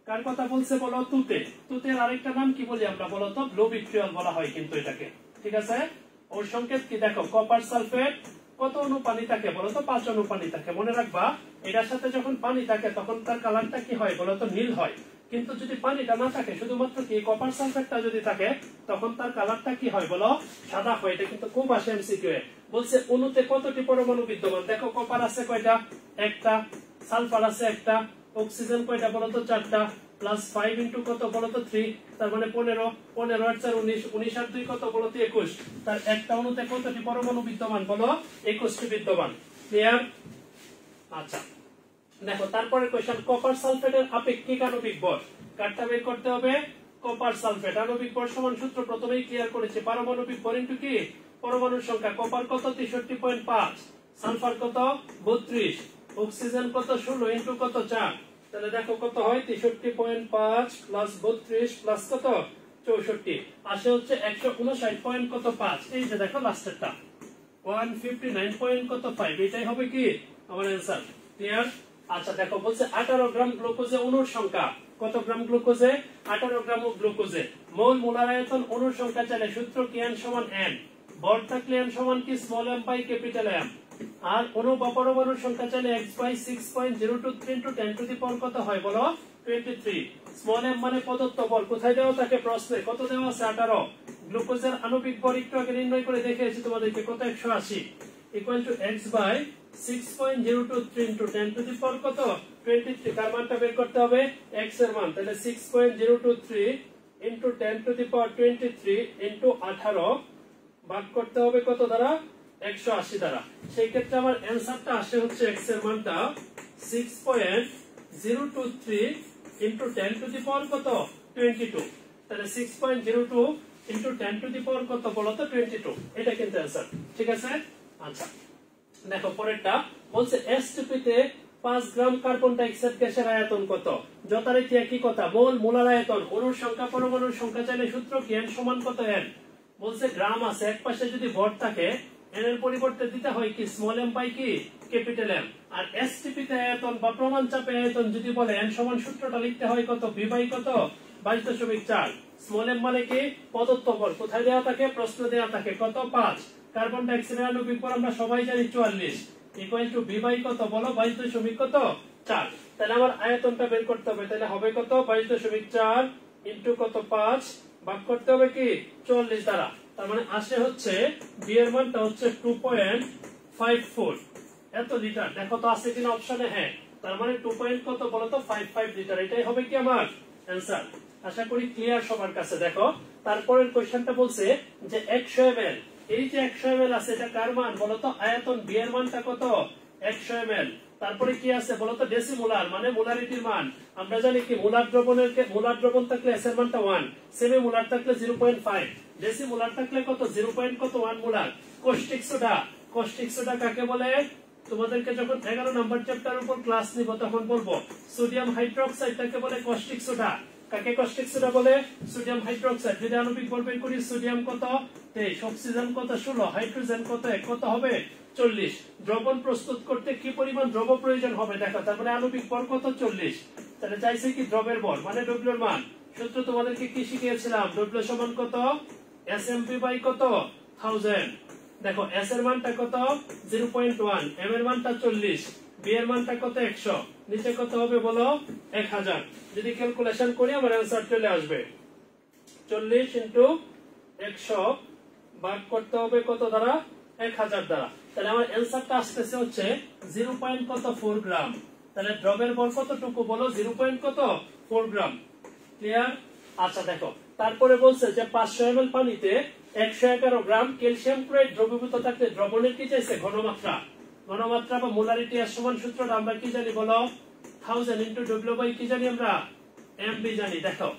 কার কথা বলছে বলো? তুতে। তুতের আরেকটা নাম কি বলি আমরা বলো তো? ব্লু ভিট্রিয়ল বলা হয় কিন্তু এটাকে। ঠিক আছে? ওর সংকেত কি? দেখো কপার সালফেট কত অণু পানি থাকে বলো তো? 5 অণু পানি থাকে। মনে রাখবা এটার সাথে যখন পানি থাকে তখন তার কালারটা কি হয় বলো তো? নীল হয়। কিন্তু যদি পানিটা না থাকে, শুধুমাত্র কি কপার সালফেটটা যদি থাকে, তখন তার কালারটা কি হয় বলো? সাদা হয়। এটা কিন্তু খুব আসে এমসিকিউ এ। বলছে অণুতে কতটি পরমাণু বিদ্যমান? দেখো কপার আছে কয়টা? একটা। সালফার আছে একটা। অক্সিজেন কয়টা বলো তো? 4টা। প্লাস 5 ইন্টু কত বলো তো? 3, তার মানে 15, 15 আর 4 19, 19 আর 2 কত বলো তো? 21। তার একটা অণুতে কতটি পরমাণু বিদ্যমান বলো? 21টি বিদ্যমান। ক্লিয়ার? আচ্ছা দেখো তারপরে কোশ্চেন, কপার সালফেটের আপেক্ষিক আণবিক ভর কারটা বের করতে হবে? Copper sulphate. আণবিক ভর সমান সূত্র প্রথমেই ক্লিয়ার করেছি, পারমাণবিক ভর ইনটু কি পরমাণুর সংখ্যা। কপার কত 63.5, সালফার কত 32, অক্সিজেন কত 16 ইনটু কত 4, তাহলে দেখো কত হয় 63.5 প্লাস 32 প্লাস কত 64, আসে হচ্ছে 159 পয়েন্ট কত 5। এই যে দেখো লাস্টেরটা 159 পয়েন্ট কত 5, এটাই হবে কি আমার অ্যান্সার। ক্লিয়ার? আচ্ছা দেখো বলছে 18 গ্রাম গ্লুকোজে অণুর সংখ্যা। কত গ্রাম গ্লুকোজে? 18 গ্রাম গ্লুকোজে। মোল মোলার আয়তন অণুর সংখ্যা চাইলে সূত্র কি n সমান n, ভর থাকলে n সমান কি small m by capital M, আর অণু বা পরমাণুর সংখ্যা চাইলে x by 6.023 into 10 to the power কত হয় বলো 23। স্মল m মানে প্রদত্ত বল, কোথায় দেওয়া থাকে প্রশ্নে, কত দেওয়া আছে 18। গ্লুকোজের আণবিক ভর একটু আগে নির্ণয় করে দেখিয়েছি তোমাদেরকে, কত 180 equal to x by 6.023 into 10 to the power কত 23। তার মানটা বের করতে হবে x এর মান, তাহলে 6.023 into 10 to the power 23 into 18 ভাগ করতে হবে কত দ্বারা 180 দ্বারা। সেই ক্ষেত্রে আমার অ্যানসারটা আসে হচ্ছে x এর মানটা 6.023 ইনটু 10 টু দি পাওয়ার কত 22, তাহলে 6.02 ইনটু 10 টু দি পাওয়ার কত বলো তো 22, এটা কিন্তু অ্যানসার। ঠিক আছে? আচ্ছা দেখো পরেরটা বলছে এসটিপি তে 5 গ্রাম কার্বন ডাই অক্সাইড গ্যাসের আয়তন কত। যথারীতি একই কথা, মোল মোলার আয়তন অণুর সংখ্যা পরমাণুর সংখ্যা চাইলে সূত্র কি n সমান কত n। বলছে গ্রাম আছে, এক পাশে যদি ভর থাকে n এর পরিবর্তে দিতে হয় কি স্মল m বাই কি ক্যাপিটাল M, আর এসটিপি তে আয়তন বা প্রমাণ চাপে আয়তন যদি বলে n সমান সূত্রটা লিখতে হয় কত v বাই কত 22.4। স্মল m মানে কি প্রদত্ত ভর, কোথায় দেওয়া থাকে প্রশ্ন দেওয়া থাকে কত 5। কার্বন ডাই অক্সাইডের আণবিক ভর আমরা সবাই জানি 44 ইকুয়াল টু v বাই কত বলো 22.4। তাহলে আমার আয়তনটা বের করতে হবে, তাহলে হবে কত 22.4 ইনটু কত 5 ভাগ করতে হবে কি 44 দ্বারা। তার মানে আসে হচ্ছে v এর মানটা হচ্ছে 2.54 এত লিটার। দেখো তো আছে কিনা অপশনে, হ্যাঁ, তার মানে 2 পয়েন্ট কত বলো তো 55 লিটার, এটাই হবে কি আমার অ্যানসার। আশা করি ক্লিয়ার সবার কাছে। দেখো তারপরের কোশ্চেনটা বলছে যে 100 ml, এই যে 100 ml আছে এটা কার মান বলতো আয়তন, v এর মানটা কত 100 ml। তারপরে কি আছে বলতো ডেসিমোলার মানে মোলারিটির মান। আমরা জানি কি মোলার দ্রবণ থাকলে s এর মানটা 1, সেমি মোলার থাকলে 0.5, ডেসিমোলার থাকলে কত 0.1 মোলার। কস্টিক সোডা কাকে বলে তোমাদেরকে যখন 11 নাম্বার চ্যাপ্টার উপর ক্লাস নিব তখন বলবো। সোডিয়াম হাইড্রোক্সাইডটাকে বলে কস্টিক সোডা। কাকে কস্টিক সোডা বলে? Sodium hydroxide. যদি আণবিক ভর বের করি সোডিয়াম কত 23, অক্সিজেন কত 16, হাইড্রোজেন কত 1, কত হবে 40। দ্রবণ প্রস্তুত করতে কি পরিমাণ দ্রব প্রয়োজন হবে দেখো, তারপরে আণবিক ভর কত 40, তাহলে চাইছে কি দ্রবের ভর মানে ডব্লিউ এর মান। সূত্র তোমাদেরকে কি শিখিয়েছিলাম, ডব্লিউ সমান কত এসএমপি বাই কত 1000। দেখো s এর মানটা কত 0.1, m এর মানটা 40, b এর মানটা কত 100, নিচে কত হবে বলো 1000। যদি ক্যালকুলেশন করি আমার आंसर চলে আসবে 40 ইনটু 100 ভাগ করতে হবে কত দ্বারা 1000 দ্বারা। তাহলে আমার आंसरটা আসছে হচ্ছে 0.4 গ্রাম। তাহলে দ্রবের ভর কতটুকু বলো 0.4 গ্রাম। ক্লিয়ার? আচ্ছা দেখো তারপরে বলছে যে 500 ml পানিতে 111 গ্রাম ক্যালসিয়াম ক্লোরাইড দ্রবীভূত থাকলে দ্রবণের কি চাইছে ঘনমাত্রা। ঘনমাত্রা বা মোলারিটি এর সমান সূত্রটা আমরা কি জানি বলো 1000 ইনটু w বাই কি জানি আমরা mv জানি। দেখো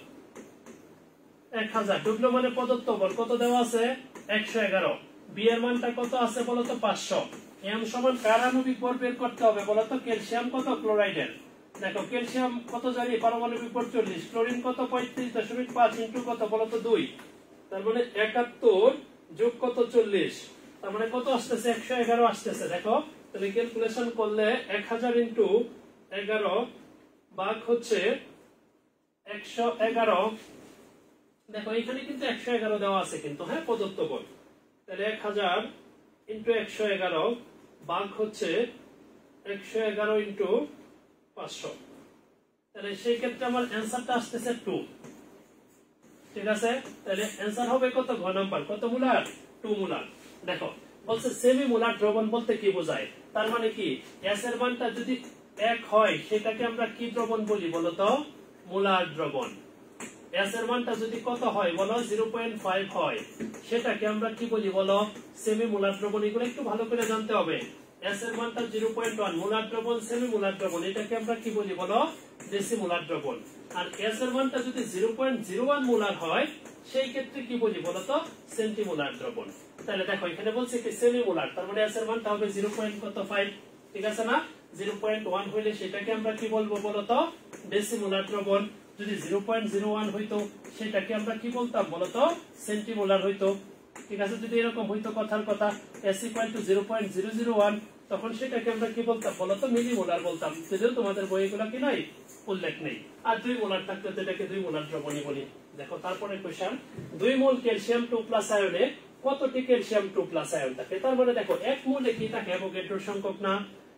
1000, w মানে প্রদত্ত বল কত দেওয়া আছে 111, b এর মানটা কত আছে বলো তো 500, m সমান কার আণবিক ভর বের করতে হবে বলো তো ক্যালসিয়াম কত ক্লোরাইডের। দেখো ক্যালসিয়াম কত জানি পারমাণবিক ভর 40, ক্লোরিন কত 35.5 ইনটু কত বলো তো 2, তার মানে 71 যোগ কত 40, তার মানে কত আসতেছে 111 আসতেছে। দেখো তাহলে ক্যালকুলেশন করলে 1000 ইনটু 11 ভাগ হচ্ছে 111। দেখো এখানে কিন্তু 111 দেওয়া আছে কিন্তু, হ্যাঁ প্রদত্ত বল। তাহলে 1000 ইনটু 111 ভাগ হচ্ছে 111 ইনটু 500, তাহলে সেই ক্ষেত্রে আমার অ্যানসারটা আসতেছে 2। ঠিক আছে? তাহলে অ্যানসার হবে কত ঘ নাম্বার কত মোলার 2 মোলার। দেখো বলছে সেমি মোলার দ্রবণ বলতে কি বোঝায়, তার মানে কি s এর মানটা যদি 1 হয় সেটাকে আমরা কি দ্রবণ বলি বলো তো মোলার দ্রবণ। s এর মানটা যদি কত হয় বলো 0.5 হয় সেটাকে আমরা কি বলি বলো সেমি মোলার দ্রবণ। এগুলো একটু ভালো করে জানতে হবে। s এর মানটা 0.1 মোলার দ্রবণ, সেমি মোলার দ্রবণ, এটাকে আমরা কি বলি বলো ডেসিমোলার দ্রবণ। আর এস এর মানটা যদি 0.01 মোলার হয় সেই ক্ষেত্রে কি বলি বলতো সেন্টিমোলার দ্রবণ। তাহলে দেখো এখানে বলছে কি সেমিমোলার, তার মানে এস এর মানটা হবে 0.5, ঠিক আছে না? 0.1 হইলে সেটাকে আমরা কি বলবো বলতো ডেসিমোলার দ্রবণ। যদি 0.01 হইতো সেটাকে আমরা কি বলতাম বলতো সেন্টিমোলার হইতো, ঠিক আছে? যদি এরকম হইতো কথার কথা s = 0.001 তখন সেটাকে আমরা কি বলতাম বলতো মিলিমোলার বলতাম, যদিও তোমাদের বইগুলো কি নাই উল্লেখ নেই। আর 2 মোলার থাকলে তো এটাকে 2 মোলার দ্রবণই বলি। দেখো তারপরে কোশ্চেন, 2 মোল ক্যালসিয়াম 2+ আয়নে কতটি ক্যালসিয়াম 2+ আয়ন থাকে? তার মানে দেখো 1 মোলে কি থাকে অ্যাভোগাড্রোর সংখ্যক না,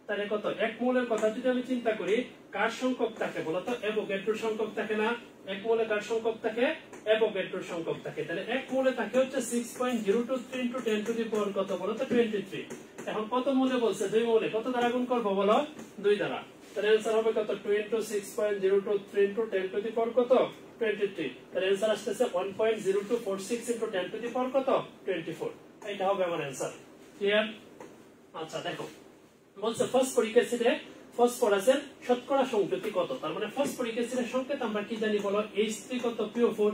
তাহলে কত 1 মোলের কথা যদি আমি চিন্তা করি কার সংখ্যক থাকে বলতো অ্যাভোগাড্রোর সংখ্যক থাকে না? 1 মোলে কার সংখ্যক থাকে অ্যাভোগাড্রোর সংখ্যক থাকে। তাহলে 1 মোলে থাকে হচ্ছে 6.023 * 10⁻³ কত বলতো 23। এখন কত মোলে বলছে 2 মোলে, কত দ্বারা গুণ করব বলো 2 দ্বারা। তাহলে आंसर হবে কত 2 * 6.023 * 10⁻³ কত 23। তাহলে आंसर আসছে 1.0246 * 10⁻³ কত 24। এটা হবে আমার आंसर। ক্লিয়ার? আচ্ছা দেখো বলছে ফসফরিক অ্যাসিডে ফসফরাসের শতকরা সংযুতি কত? তার মানে ফসফরিক অ্যাসিডের সংকেত আমরা কি জানি বলো H3 কত PO4।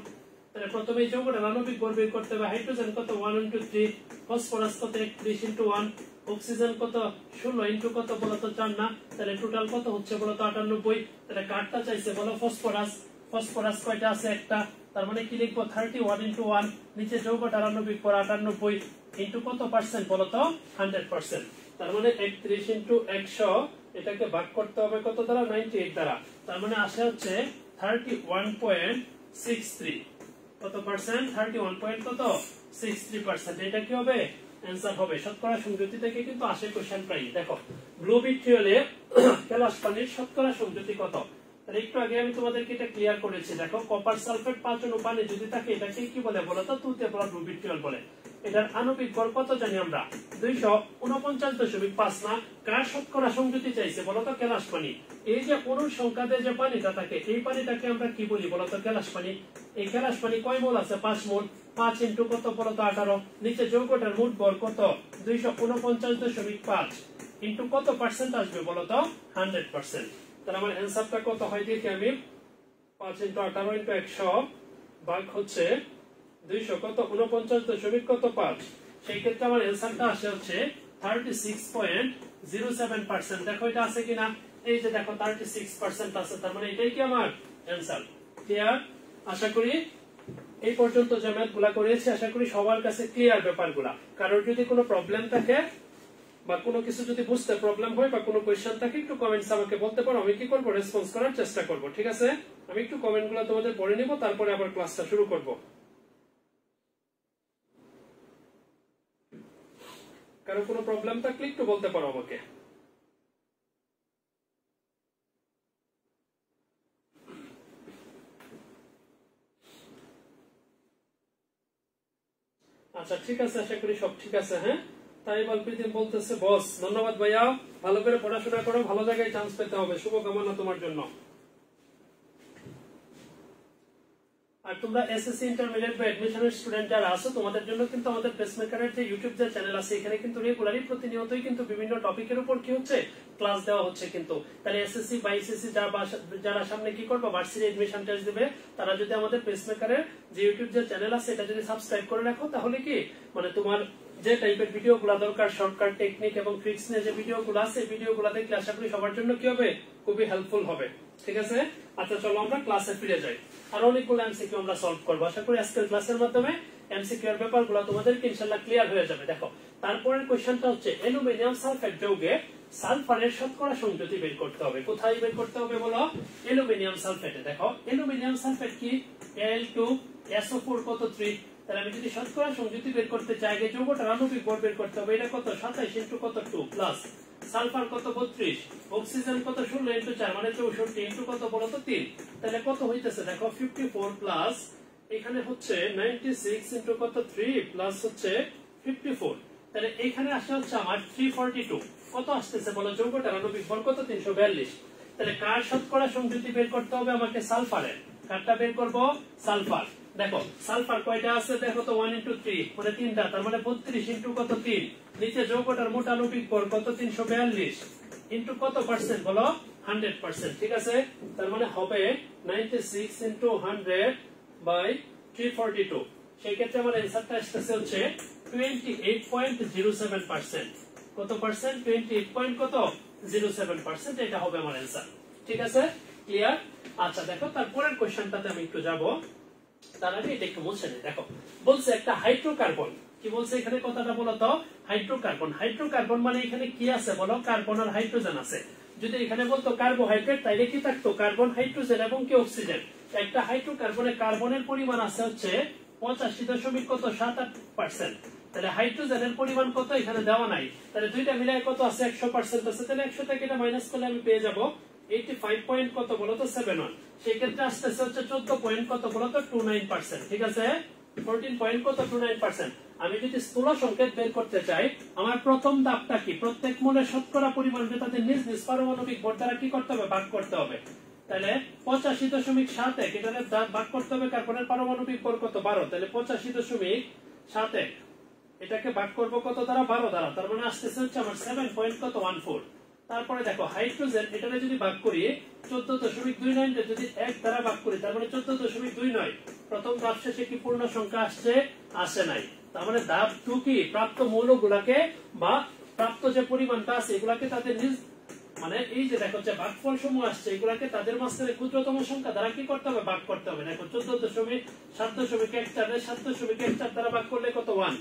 তাহলে প্রথমে এই যৌগটার আণবিক ভর বের করতে হবে। হাইড্রোজেন কত 1 * 3, ফসফরাস কত 31 * 1, অক্সিজেন কত 16 * কত বলতো 4 না, তাহলে টোটাল কত হচ্ছে বলতো 98। তাহলে কারটা চাইছে বলো ফসফরাস, ফসফরাস কয়টা আছে একটা, তার মানে কি লিখবো 31 * 1, নিচে যৌগটার আণবিক ভর 98 ইনটু কত পার্সেন্ট বলতো 100%। তার মানে 31 * 100 এটাকে ভাগ করতে হবে কত দ্বারা 98 দ্বারা, তার মানে আসে হচ্ছে 31.63 কত পার্সেন্ট 31.63%। এটা কি হবে आंसर হবে। শতকরা সংযুতি থেকে কিন্তু আসে কোশ্চেন প্রায়। দেখো ব্লু ভিট্রিয়লে কেলাস পানির শতকরা সংযুতি কত? তাহলে একটু আগে আমি তোমাদেরকে এটা ক্লিয়ার করেছি। দেখো কপার সালফেট 5 অণু পানি যদি থাকে এটাকে কি বলে বলতো তুতে বলা ব্লু ভিট্রিয়ল বলে। এটার আণবিক ভর কত জানি আমরা 249.5 না, কার শতকরা সংযুতি চাইছে বলতো কেলাস পানি। এই যে অণুর সংখ্যা দিয়ে যে পানিটা থাকে এই পানিটাকে আমরা কি বলি বলতো কেলাস পানি। এই কেলাস পানি কয় মোল আছে 5 মোল, 5 ইনটু কত বলতো 18, নিচে যৌগটার মোট ভর কত 249.5 ইনটু কত পার্সেন্ট আসবে বলতো 100%। তাহলে আমার आंसरটা কত হয় দেখি আমি 5 ইনটু 18 ইনটু 100 ভাগ হচ্ছে 200 কত 49.5, সেই ক্ষেত্রে আমার आंसरটা আসে হচ্ছে 36.07%। দেখো এটা আছে কিনা, এই যে দেখো 36% আছে, তার মানে এটাই কি আমার आंसर। ক্লিয়ার? আশা করি এই পর্যন্ত যে ম্যাথগুলা করেছি আশা করি সবার কাছে ক্লিয়ার ব্যাপারগুলা। কারোর যদি কোনো প্রবলেম থাকে বা কোনো কিছু যদি বুঝতে প্রবলেম হয় বা কোনো কোশ্চেন থাকে একটু কমেন্টস আমাকে বলতে পারো, আমি কি করব রেসপন্স করার চেষ্টা করব। ঠিক আছে, আমি একটু কমেন্টগুলো তোমাদের পড়ে নিব, তারপরে আবার ক্লাসটা শুরু করব। কারো কোনো প্রবলেম থাকলে একটু বলতে পারো আমাকে। আচ্ছা ঠিক আছে, আশা করি সব ঠিক আছে। হ্যাঁ, তাই বালপ্রীতিম বলতেছে বস ধন্যবাদ ভাইয়া, ভালো করে পড়াশোনা করো, ভালো জায়গায় চান্স পেতে হবে, শুভকামনা তোমার জন্য। আর তোমরা এসএসসি ইন্টারমিডিয়েট বা অ্যাডমিশনের স্টুডেন্ট যারা আছো তোমাদের জন্য কিন্তু আমাদের পেসমেকারের যে ইউটিউব যে চ্যানেল আছে এখানে কিন্তু রেগুলারই প্রতিনিয়তই কিন্তু বিভিন্ন টপিকের উপর কি হচ্ছে ক্লাস দেওয়া হচ্ছে কিন্তু। তাহলে এসএসসি বা এইচএসসি যারা সামনে কি করবে ভার্সিটি এডমিশন টেস্ট দিবে তারা যদি আমাদের পেসমেকারের যে ইউটিউব যে চ্যানেল আছে এটা যদি সাবস্ক্রাইব করে রাখো তাহলে কি মানে তোমার যে টাইপের ভিডিওগুলো দরকার শর্টকাট টেকনিক এবং ট্রিক্স নিয়ে যে ভিডিওগুলো আছে এই ভিডিওগুলো দেখলে আশা করি সবার জন্য কি হবে খুবই হেল্পফুল হবে। ঠিক আছে, আচ্ছা চলো আমরা ক্লাসে ফিরে যাই। আর অনেকগুলো এমসিকিউ আমরা সলভ করব। আশা করি আজকের ক্লাসের মাধ্যমে এমসিকিউ এর ব্যাপারগুলো তোমাদেরকে ইনশাআল্লাহ ক্লিয়ার হয়ে যাবে। দেখো তারপরের কোশ্চেনটা হচ্ছে অ্যালুমিনিয়াম সালফেট যৌগে সালফারের শতকরা সংযুতি বের করতে হবে। কোথায় বের করতে হবে বলো? অ্যালুমিনিয়াম সালফেটে। দেখো অ্যালুমিনিয়াম সালফেট কি Al2SO4 কত 3, তাহলে আমি যদি শতকরা সংযুতি বের করতে চাই আগে যৌগটার আণবিক ভর বের করতে হবে। এটা কত 27 ইনটু কত 2 প্লাস সালফার কত 32, অক্সিজেন কত 16 ইনটু 4 মানে 64 ইনটু কত বলো তো 3, তাহলে কত হইতেছে দেখো 54 প্লাস এখানে হচ্ছে 96 ইনটু কত 3 প্লাস হচ্ছে 54, তাহলে এখানে আসে হচ্ছে আমার 342 কত আসতেছে বলো যৌগটার আণবিক ভর কত 342। তাহলে কার শতকরা সংযুতি বের করতে হবে আমাকে? সালফারের। কারটা বের করব? সালফার। দেখো সালফার কয়টা আছে দেখো তো 1 ইনটু 3 মানে 3টা, তার মানে 32 ইনটু কত 3, নিচে যৌগটার মোট আণবিক ভর কত 342 ইনটু কত পার্সেন্ট বলো 100%, ঠিক আছে? তার মানে হবে 96 into 100 by 342। সেই ক্ষেত্রে আমার অ্যানসারটা আসছে হচ্ছে 28.07%। কত পার্সেন্ট? 28.07%। এটা হবে আমার অ্যানসার, ঠিক আছে? ক্লিয়ার? আচ্ছা দেখো তারপরের কোশ্চেনটাতে আমি একটু যাব, তার আগে এটা একটু মুছে নিই। দেখো বলছে একটা হাইড্রোকার্বন, কি বলছে এখানে কথাটা বলো তো? হাইড্রোকার্বন। হাইড্রোকার্বন মানে এখানে কি আছে বলো? কার্বন আর হাইড্রোজেন আছে। যদি এখানে বলতো কার্বোহাইড্রেট তাইলে কি থাকতো? কার্বন, হাইড্রোজেন এবং কি অক্সিজেন। একটা হাইড্রোকার্বনে কার্বনের পরিমাণ আছে হচ্ছে 85.78%। তাহলে হাইড্রোজেনের পরিমাণ কত এখানে দেওয়া নাই, তাহলে দুইটা মিলায় কত আছে? 100% আছে। তাহলে 100 থেকে এটা মাইনাস করলে আমি পেয়ে যাব 85 পয়েন্ট কত বলো তো? 71। সেই ক্ষেত্রে আসতেছে হচ্ছে 14 পয়েন্ট কত বলো তো? 29%, ঠিক আছে? 14 পয়েন্ট কত? 29%। আমি যদি স্থূল সংকেত বের করতে চাই, আমার প্রথম ধাপটা কি? প্রত্যেক মৌলের শতকরা পরিমাণকে তাদের নিজ নিজ পারমাণবিক ভর দ্বারা কি করতে হবে? ভাগ করতে হবে। তাহলে 85.71 এটাকে ভাগ করতে হবে। কার্বনের পারমাণবিক ভর কত? 12। তাহলে 85.71 এটাকে ভাগ করবো কত দ্বারা? 12 দ্বারা। তার মানে আসতেছে হচ্ছে আমার 7.14। তারপরে দেখো হাইড্রোজেন, এটাকে যদি ভাগ করি 14.29 যদি 1 দ্বারা ভাগ করি, তার মানে 14.29। প্রথম ধাপ শেষে কি পূর্ণ সংখ্যা আসছে? আসে নাই। তার মানে ধাপ 2 কি? প্রাপ্ত মৌলগুলাকে বা প্রাপ্ত যে পরিমাণটা আছে এগুলাকে তাদের নিজ, মানে এই যে দেখো যে ভাগফল সমূহ আসছে এগুলাকে তাদের মাঝখানে ক্ষুদ্রতম সংখ্যা দ্বারা কি করতে হবে? ভাগ করতে হবে। দেখো 14.7.14 7.14 দ্বারা ভাগ করলে কত? 1।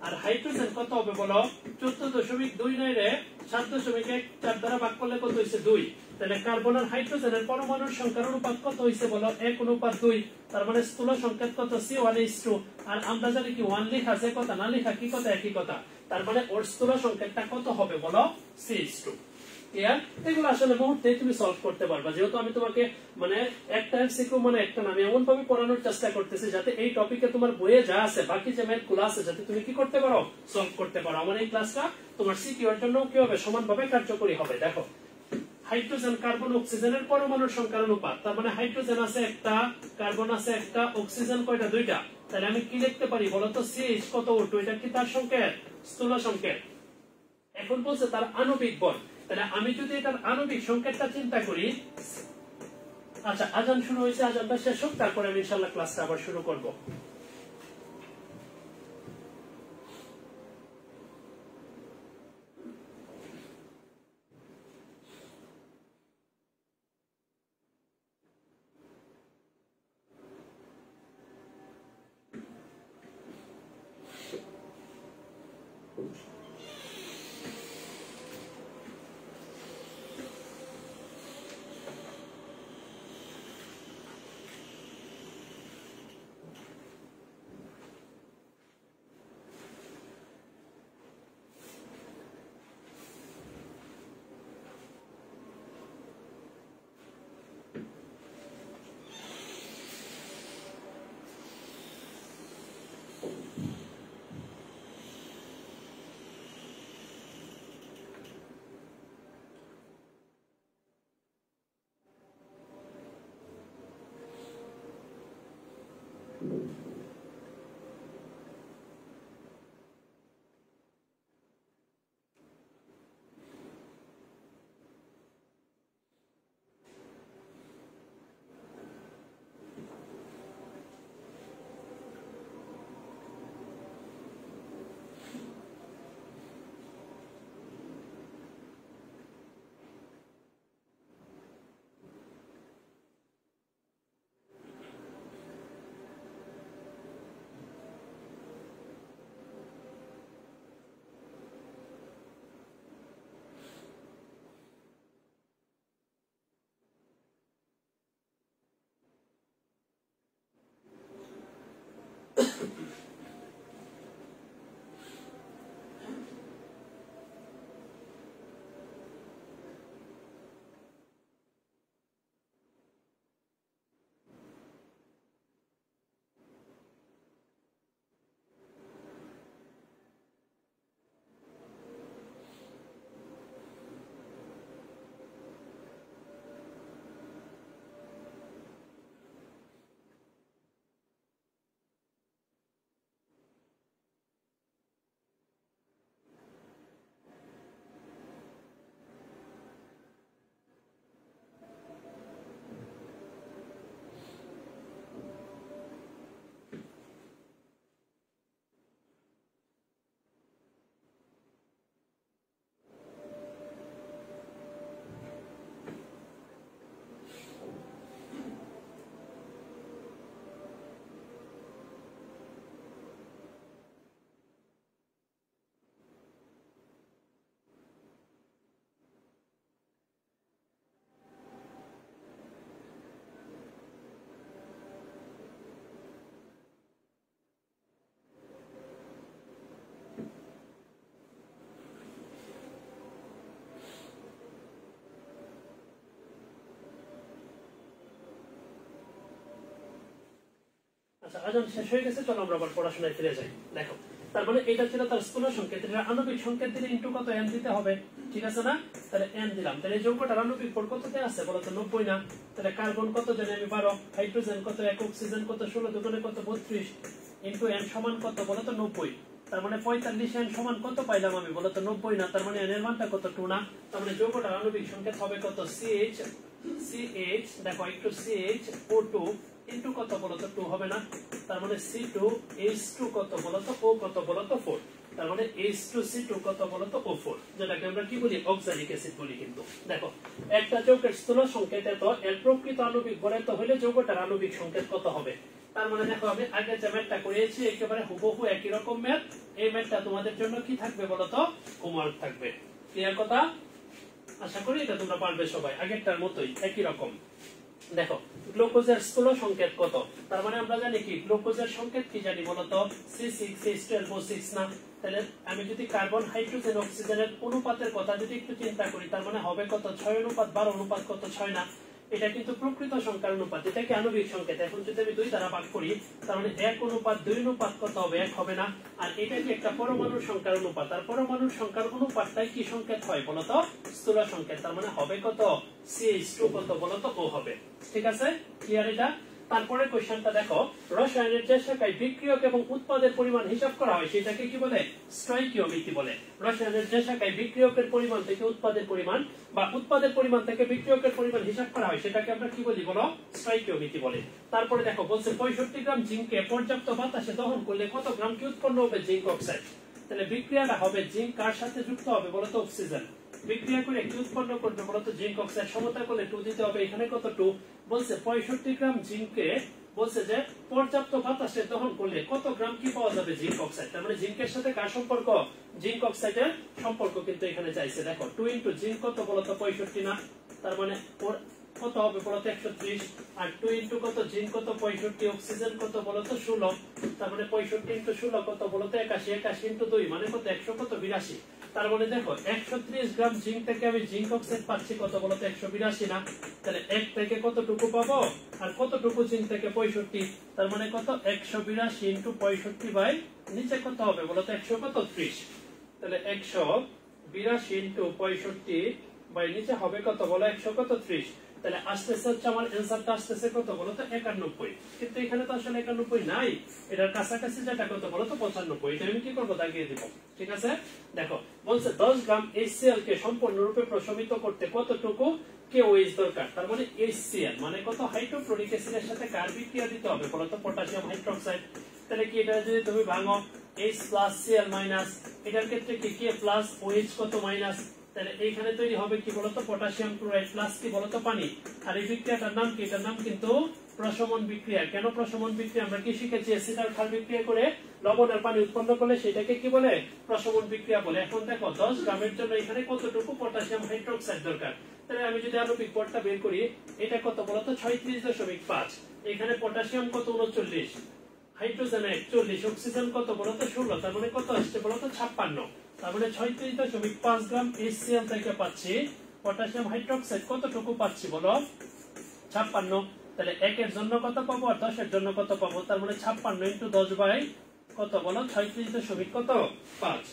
আর হাইড্রোজেন কত হবে বলো? 14.29 রে 7.14 দ্বারা ভাগ করলে কত হইছে? 2। তাহলে কার্বন আর হাইড্রোজেনের পরমাণুর সংখ্যার অনুপাত কত হইছে বলো? 1:2। তার মানে স্থূল সংকেত কত? C1H2। আর আমরা জানি কি 1 লেখা আছে কথা, না লেখা কি কথা? একই কথা। তার মানে ওর স্থূল সংকেতটা কত হবে বলো? CH2। ক্লিয়ার? এগুলো আসলে মুহূর্তে তুমি সলভ করতে পারবা, যেহেতু আমি তোমাকে মানে একটা এমসিকিউ মানে একটা না, আমি এমন ভাবে পড়ানোর চেষ্টা করতেছি যাতে এই টপিকে তোমার বইয়ে যা আছে বাকি যে ম্যাথ গুলো আছে যাতে তুমি কি করতে পারো? সলভ করতে পারো। আমার এই ক্লাসটা তোমার সিকিউর জন্য কি হবে? সমানভাবে কার্যকরী হবে। দেখো হাইড্রোজেন, কার্বন, অক্সিজেনের পরমাণুর সংখ্যার অনুপাত, তার মানে হাইড্রোজেন আছে একটা, কার্বন আছে একটা, অক্সিজেন কয়টা? 2টা। তাহলে আমি কি লিখতে পারি বলতো? CH কত O2, এটা কি তার সংকেত? স্থূল সংকেত। এখন বলছে তার আণবিক বল। তাহলে আমি যদি এটার আণবিক সংকেতটা চিন্তা করি, আচ্ছা আজান শুরু হয়েছে, আজানটা শেষ হোক তারপরে আমি ইনশাআল্লাহ ক্লাসটা আবার শুরু করব। আচ্ছা আজান শেষ হয়ে গেছে, চলো আমরা আবার পড়াশোনায় ফিরে যাই। দেখো তার মানে এটা ছিল তার স্থূল সংকেত, এটা আণবিক সংকেত দিলে ইনটু কত n দিতে হবে, ঠিক আছে না? তাহলে n দিলাম। তাহলে এই যৌগটার আণবিক ভর কততে আছে বলো তো? 90 না? তাহলে কার্বন কত জানি আমি 12, হাইড্রোজেন কত 1, অক্সিজেন কত 16, দুগুণে কত 32 ইনটু n সমান কত বলো তো? 90। তার মানে 45 n সমান কত পাইলাম আমি বলো তো? 90 না? তার মানে n এর মানটা কত? 2 না? তার মানে যৌগটার আণবিক সংকেত হবে কত? CH দেখো একটু CHO2 ইনটু কত বলো তো? 2 হবে না? তার মানে C2H2 কত বলো তো? O কত বলো তো? 4। তার মানে H2C2 কত বলো তো? O4, যেটাকে আমরা কি বলি? অক্সালিক অ্যাসিড বলি। কিন্তু দেখো একটা যৌগের স্থূল সংকেত এত, এর প্রকৃত আণবিক ভর এত হলে যৌগটার আণবিক সংকেত কত হবে? তার মানে দেখো আমি আগে যে ম্যাথটা করিয়েছি একেবারে হুবহু একই রকম ম্যাথ। এই ম্যাথটা তোমাদের জন্য কি থাকবে বলো তো? হোমওয়ার্ক থাকবে। ক্লিয়ার কথা? আশা করি এটা তোমরা পারবে সবাই, আগেরটার মতোই একই রকম। দেখো গ্লুকোজের স্থূল সংকেত কত? তার মানে আমরা জানি কি গ্লুকোজের সংকেত কি জানি বলতো? C6H12O6 না? তাহলে আমি যদি কার্বন হাইড্রোজেন অক্সিজেনের অনুপাতের কথা যদি একটু চিন্তা করি, তার মানে হবে কত? 6:12 অনুপাত কত? 6 না? এটা কিন্তু প্রকৃত সংখ্যার অনুপাত, এটা কি আণবিক সংকেত। এখন যদি আমি 2 দ্বারা ভাগ করি, তার মানে 1:2 অনুপাত কত হবে? 1 হবে না? আর এটা কি একটা পরমাণুর সংখ্যার অনুপাত, আর পরমাণুর সংখ্যার অনুপাতটাই কি সংকেত হয় বলতো? স্থূল সংকেত। তার মানে হবে কত? CH2 কত বলতো? O হবে। ঠিক আছে? ক্লিয়ার এটা? তারপরে কোশ্চেনটা দেখো, রসায়নের যে শাখায় বিক্রিয়ক এবং উৎপাদের পরিমাণ হিসাব করা হয় সেটাকে কি বলে? স্টয়কিওমেট্রি বলে। রসায়নের যে শাখায় বিক্রিয়কের পরিমাণ থেকে উৎপাদের পরিমাণ বা উৎপাদের পরিমাণ থেকে বিক্রিয়কের পরিমাণ হিসাব করা হয় সেটাকে আমরা কি বলি বলো? স্টয়কিওমেট্রি বলে। তারপরে দেখো বলছে 65 গ্রাম জিঙ্কে পর্যাপ্ত বাতাসে দহন করলে কত গ্রাম কি উৎপন্ন হবে? Zinc oxide. তাহলে বিক্রিয়াটা হবে জিঙ্ক কার সাথে যুক্ত হবে বলতো? অক্সিজেন। বিক্রিয়া করে কি উৎপন্ন করবে বলতো? Zinc oxide. সমতা করলে 2 দিতে হবে, এখানে কত? 2। বলছে 65 গ্রাম জিঙ্কে বলছে যে পর্যাপ্ত বাতাসে দহন করলে কত গ্রাম কি পাওয়া যাবে? Zinc oxide. তার মানে জিঙ্কের সাথে কার সম্পর্ক? জিঙ্ক অক্সাইডের সম্পর্ক কিন্তু এখানে চাইছে। দেখো 2 ইনটু জিঙ্ক কত বলতো? 65 না? তার মানে কত হবে বলতো? 130। আর 2 ইনটু কত? জিঙ্ক কত? 65। অক্সিজেন কত বলতো? 16। তার মানে 65 ইনটু 16 কত বলতো? 81। 81 ইনটু 2 মানে কত? 100 কত? 82। তার মানে দেখো 130 গ্রাম জিঙ্ক থেকে আমি জিঙ্ক অক্সাইড পাচ্ছি কত বলতো? 182 না? তাহলে 1 থেকে কতটুকু পাবো আর কতটুকু জিঙ্ক থেকে? 65। তার মানে কত? 182 ইনটু 65 বাই নিচে কত হবে বলতো? 130। তাহলে 182 ইনটু 65 বাই নিচে হবে কত বলো? 130। তাহলে আসতেছে হচ্ছে আমার অ্যানসারটা আসতেছে কত বলতো? 91। কিন্তু এখানে তো আসলে 91 নাই, এটার কাছাকাছি যেটা কত বলতো? 95। এটা আমি কি করবো? দাগিয়ে দিব। ঠিক আছে? দেখো বলছে 10 গ্রাম HCl কে সম্পূর্ণরূপে প্রশমিত করতে কতটুকু KOH দরকার। তার মানে HCl মানে কত? হাইড্রোক্লোরিক অ্যাসিডের সাথে কার বিক্রিয়া দিতে হবে বলতো? Potassium hydroxide. তাহলে কি এটা যদি তুমি ভাঙো H প্লাস Cl মাইনাস, এটার ক্ষেত্রে কি K প্লাস OH কত মাইনাস, তাহলে এইখানে তৈরি হবে কি বলতো? পটাশিয়াম ক্লোরাইড প্লাস কি বলতো? পানি। আর এই বিক্রিয়াটার নাম কি? এটার নাম কিন্তু প্রশমন বিক্রিয়া। কেন প্রশমন বিক্রিয়া? আমরা কি শিখেছি? অ্যাসিড আর ক্ষার বিক্রিয়া করে লবণ আর পানি উৎপন্ন করলে সেটাকে কি বলে? প্রশমন বিক্রিয়া বলে। এখন দেখো 10 গ্রামের জন্য এখানে কতটুকু পটাশিয়াম হাইড্রোক্সাইড দরকার। তাহলে আমি যদি আণবিক ভরটা বের করি, এটা কত বলতো? 36.5। এখানে পটাশিয়াম কত? 39, হাইড্রোজেন 41, অক্সিজেন কত বলতো? 16। তার মানে কত আসছে বলতো? 56। তার মানে 36.5 গ্রাম HCl থেকে পাচ্ছি পটাশিয়াম হাইড্রোক্সাইড কতটুকু পাচ্ছি বলো? 56। তাহলে 1 এর জন্য কত পাবো আর 10 এর জন্য কত পাবো? তার মানে 56 ইনটু 10 বাই কত বলো? 36.5।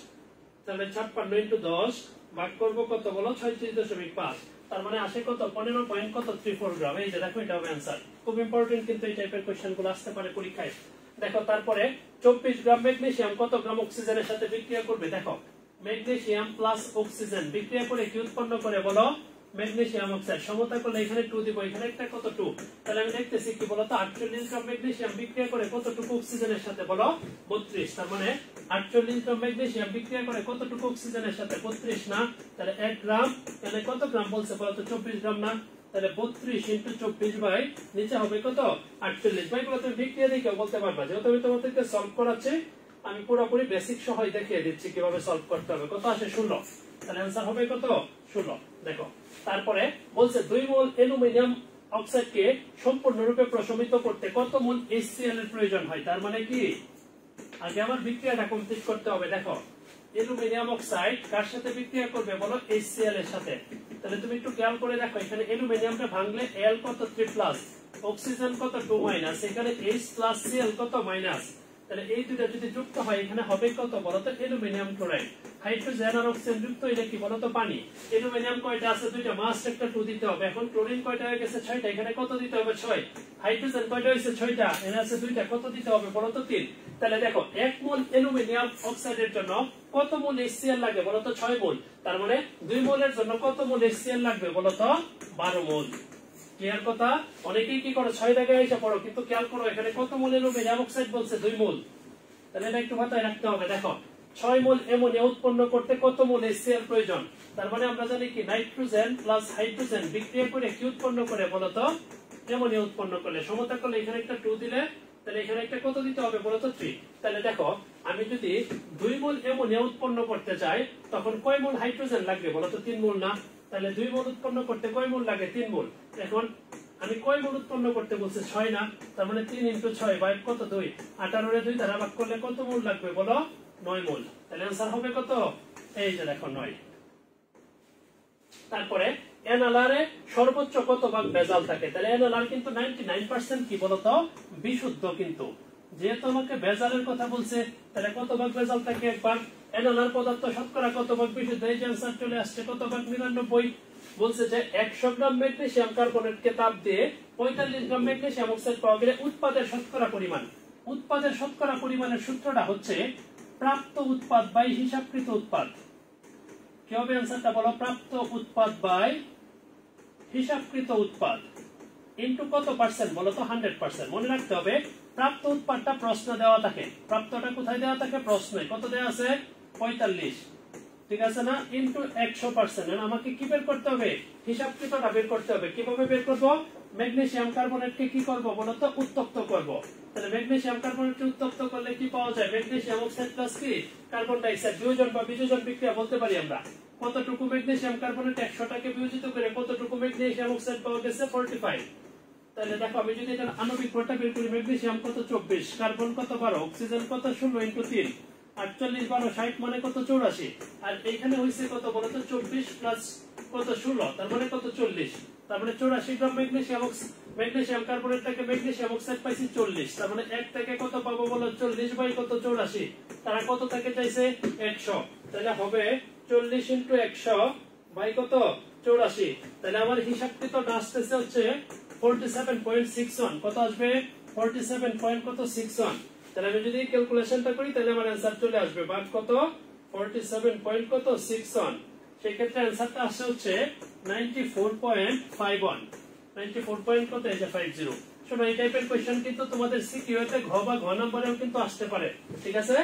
তাহলে 56 ইনটু 10 ভাগ করব কত বলো? 36.5। তার মানে আসে কত? 15.34 গ্রাম। এই যে দেখো এটা হবে অ্যানসার। খুব ইম্পর্টেন্ট কিন্তু এই টাইপের কোশ্চেন গুলো আসতে পারে পরীক্ষায়। দেখো তারপরে 24 গ্রাম ম্যাগনেসিয়াম কত গ্রাম অক্সিজেনের সাথে বিক্রিয়া করবে? দেখো ম্যাগনেসিয়াম প্লাস অক্সিজেন বিক্রিয়া করে কি উৎপন্ন করে বলো? Magnesium oxide. সমতা করলে এখানে 2 দিব, এখানে একটা কত? 2। তাহলে আমি দেখতেছি কি বলতো? 48 গ্রাম ম্যাগনেসিয়াম বিক্রিয়া করে কতটুকু অক্সিজেনের সাথে বলো? 32। তার মানে 48 গ্রাম ম্যাগনেসিয়াম বিক্রিয়া করে কতটুকু অক্সিজেনের সাথে? 32 না? তাহলে 1 গ্রাম এখানে কত গ্রাম বলছে বলতো? 24 গ্রাম না? তাহলে 32 ইনটু 24 বাই নিচে হবে কত? 48। ভাই বলো তুমি বিক্রিয়া দিয়ে কেউ বলতে পারবা? যেহেতু আমি তোমাদেরকে সলভ করাচ্ছি, আমি পুরোপুরি বেসিক সহায় দেখিয়ে দিচ্ছি কিভাবে সলভ করতে হবে। কত আসে? 16। তাহলে অ্যানসার হবে কত? 16। দেখো তারপরে বলছে 2 মোল অ্যালুমিনিয়াম অক্সাইডকে সম্পূর্ণরূপে প্রশমিত করতে কত মোল HCl এর প্রয়োজন হয়। তার মানে কি আগে আমার বিক্রিয়াটা কমপ্লিট করতে হবে। দেখো অ্যালুমিনিয়াম অক্সাইড কার সাথে বিক্রিয়া করবে বলো? HCl এর সাথে। তাহলে তুমি একটু খেয়াল করে দেখো, এখানে অ্যালুমিনিয়ামটা ভাঙলে Al কত? 3+, অক্সিজেন কত 2 মাইনাস, এখানে H প্লাস Cl কত মাইনাস, তাহলে এই দুটো যদি যুক্ত হয় এখানে হবে কত বলতো অ্যালুমিনিয়াম ক্লোরাইড। হাইড্রোজেন আর অক্সিজেন যুক্ত হইলে কি বলতো পানি। অ্যালুমিনিয়াম কয়টা আছে দুইটা, মাস একটা 2 দিতে হবে। এখন ক্লোরিন কয়টা হয়ে গেছে 6টা, এখানে কত দিতে হবে 6। হাইড্রোজেন কয়টা হইছে 6টা, এখানে আছে 2টা, কত দিতে হবে বলতো 3। তাহলে দেখো 1 মোল অ্যালুমিনিয়াম অক্সাইডের জন্য কত মোল HCl লাগে বলতো 6 মোল। তার মানে 2 মোলের জন্য কত মোল HCl লাগবে বলতো 12 মোল। ক্লিয়ার কথা। অনেকেই কি করো 6 জায়গায় এসে পড়ো, কিন্তু খেয়াল করো এখানে কত মোল অ্যালুমিনিয়াম অক্সাইড বলছে 2 মোল। তাহলে এটা একটু মাথায় রাখতে হবে। দেখো 6 মোল অ্যামোনিয়া উৎপন্ন করতে কত মোল HCl প্রয়োজন। তার মানে আমরা জানি কি নাইট্রোজেন প্লাস হাইড্রোজেন বিক্রিয়া করে কি উৎপন্ন করে বলতো অ্যামোনিয়া উৎপন্ন করলে। সমতা করলে এখানে একটা 2 দিলে তাহলে এখানে একটা কত দিতে হবে বলতো 3। তাহলে দেখো আমি যদি 2 মোল অ্যামোনিয়া উৎপন্ন করতে চাই তখন কয় মোল হাইড্রোজেন লাগবে বলতো 3 মোল না। তাহলে 2 মোল উৎপন্ন করতে কয় মোল লাগে 3 মোল। এখন আমি কয় মোল উৎপন্ন করতে বলছে 6 না, তার মানে 3 × 6 বাই কত 2, 18 রে 2 দ্বারা ভাগ করলে কত মোল লাগবে বলো 9 মোল। তাহলে आंसर হবে কত, এই যে দেখো 9। তারপরে NaR এ সর্বোচ্চ কত ভাগ ভেজাল থাকে। তাহলে NaR কিন্তু 99% কি বলতো বিশুদ্ধ। কিন্তু যেহেতু আমাকে ভেজালের কথা বলছে তাহলে কত ভাগ ভেজাল থাকে একবার। NaR পদার্থ শতকরা কত ভাগ বিশুদ্ধ, এই যে आंसर চলে আসছে কত ভাগ 99। বলছে যে 100 গ্রাম ম্যাগনেসিয়াম কার্বনেটকে তাপ দিয়ে 45 গ্রাম ম্যাগনেসিয়াম অক্সাইড পাওয়া গেলে উৎপাদের শতকরা পরিমাণ। উৎপাদের শতকরা পরিমাণের সূত্রটা হচ্ছে প্রাপ্ত উৎপাদ বাই হিসাবকৃত উৎপাদ। কি হবে आंसरটা বলো, প্রাপ্ত উৎপাদ বাই হিসাবকৃত উৎপাদ ইনটু কত পার্সেন্ট বলো তো 100%। মনে রাখতে হবে প্রাপ্ত উৎপাদটা প্রশ্ন দেওয়া থাকে। প্রাপ্তটা কোথায় দেওয়া থাকে, প্রশ্নে। কত দেওয়া আছে 45, ঠিক আছে না, ইনটু 100%। আমাকে কি বের করতে হবে, হিসাবকৃতটা বের করতে হবে। কিভাবে বের করব, ম্যাগনেসিয়াম কার্বনেটকে কি করব বলো তো উত্তপ্ত করব। তাহলে ম্যাগনেসিয়াম কার্বনেটকে উত্তপ্ত করলে কি পাওয়া যায়, ম্যাগনেসিয়াম অক্সাইড প্লাস কি কার্বন ডাই অক্সাইড, বিয়োজন বা বিযোজন বিক্রিয়া বলতে পারি আমরা। কতটুকু ম্যাগনেসিয়াম কার্বনেট 100টাকে বিয়োজিত করে কতটুকু ম্যাগনেসিয়াম অক্সাইড পাওয়া গেছে 45। তাহলে দেখো আমি যদি এটা আণবিক ভরটা বের করি, ম্যাগনেসিয়াম কত 24, কার্বন কত 12, অক্সিজেন কত 16 × 3, 48 12 60 মানে কত 84। আর এইখানে হইছে কত বলতো 24 প্লাস কত 16, তার মানে কত 40। তার মানে 84 গ্রাম ম্যাগনেসিয়াম কার্বনেটটাকে ম্যাগনেসিয়াম অক্সাইড পাইছি 40। তার মানে 1 থেকে কত পাবো বলো 40 বাই কত 84। তারা কত থেকে চাইছে 100। তাহলে হবে 40 × 100 বাই কত 84। তাহলে আমার হিসাবকৃতটা আসতেছে হচ্ছে 47.61। কত আসবে 47.61। তাহলে আমি যদি ক্যালকুলেশনটা করি তাহলে আমার आंसर চলে আসবে ভাগ কত 47.61। সেই ক্ষেত্রে आंसरটা আসছে হচ্ছে 94.51। 94 কত এই যে 50। শোনো এই টাইপের কোশ্চেন কিন্তু তোমাদের সিকিউতে ঘ বা ঘ নম্বরেও কিন্তু আসতে পারে, ঠিক আছে।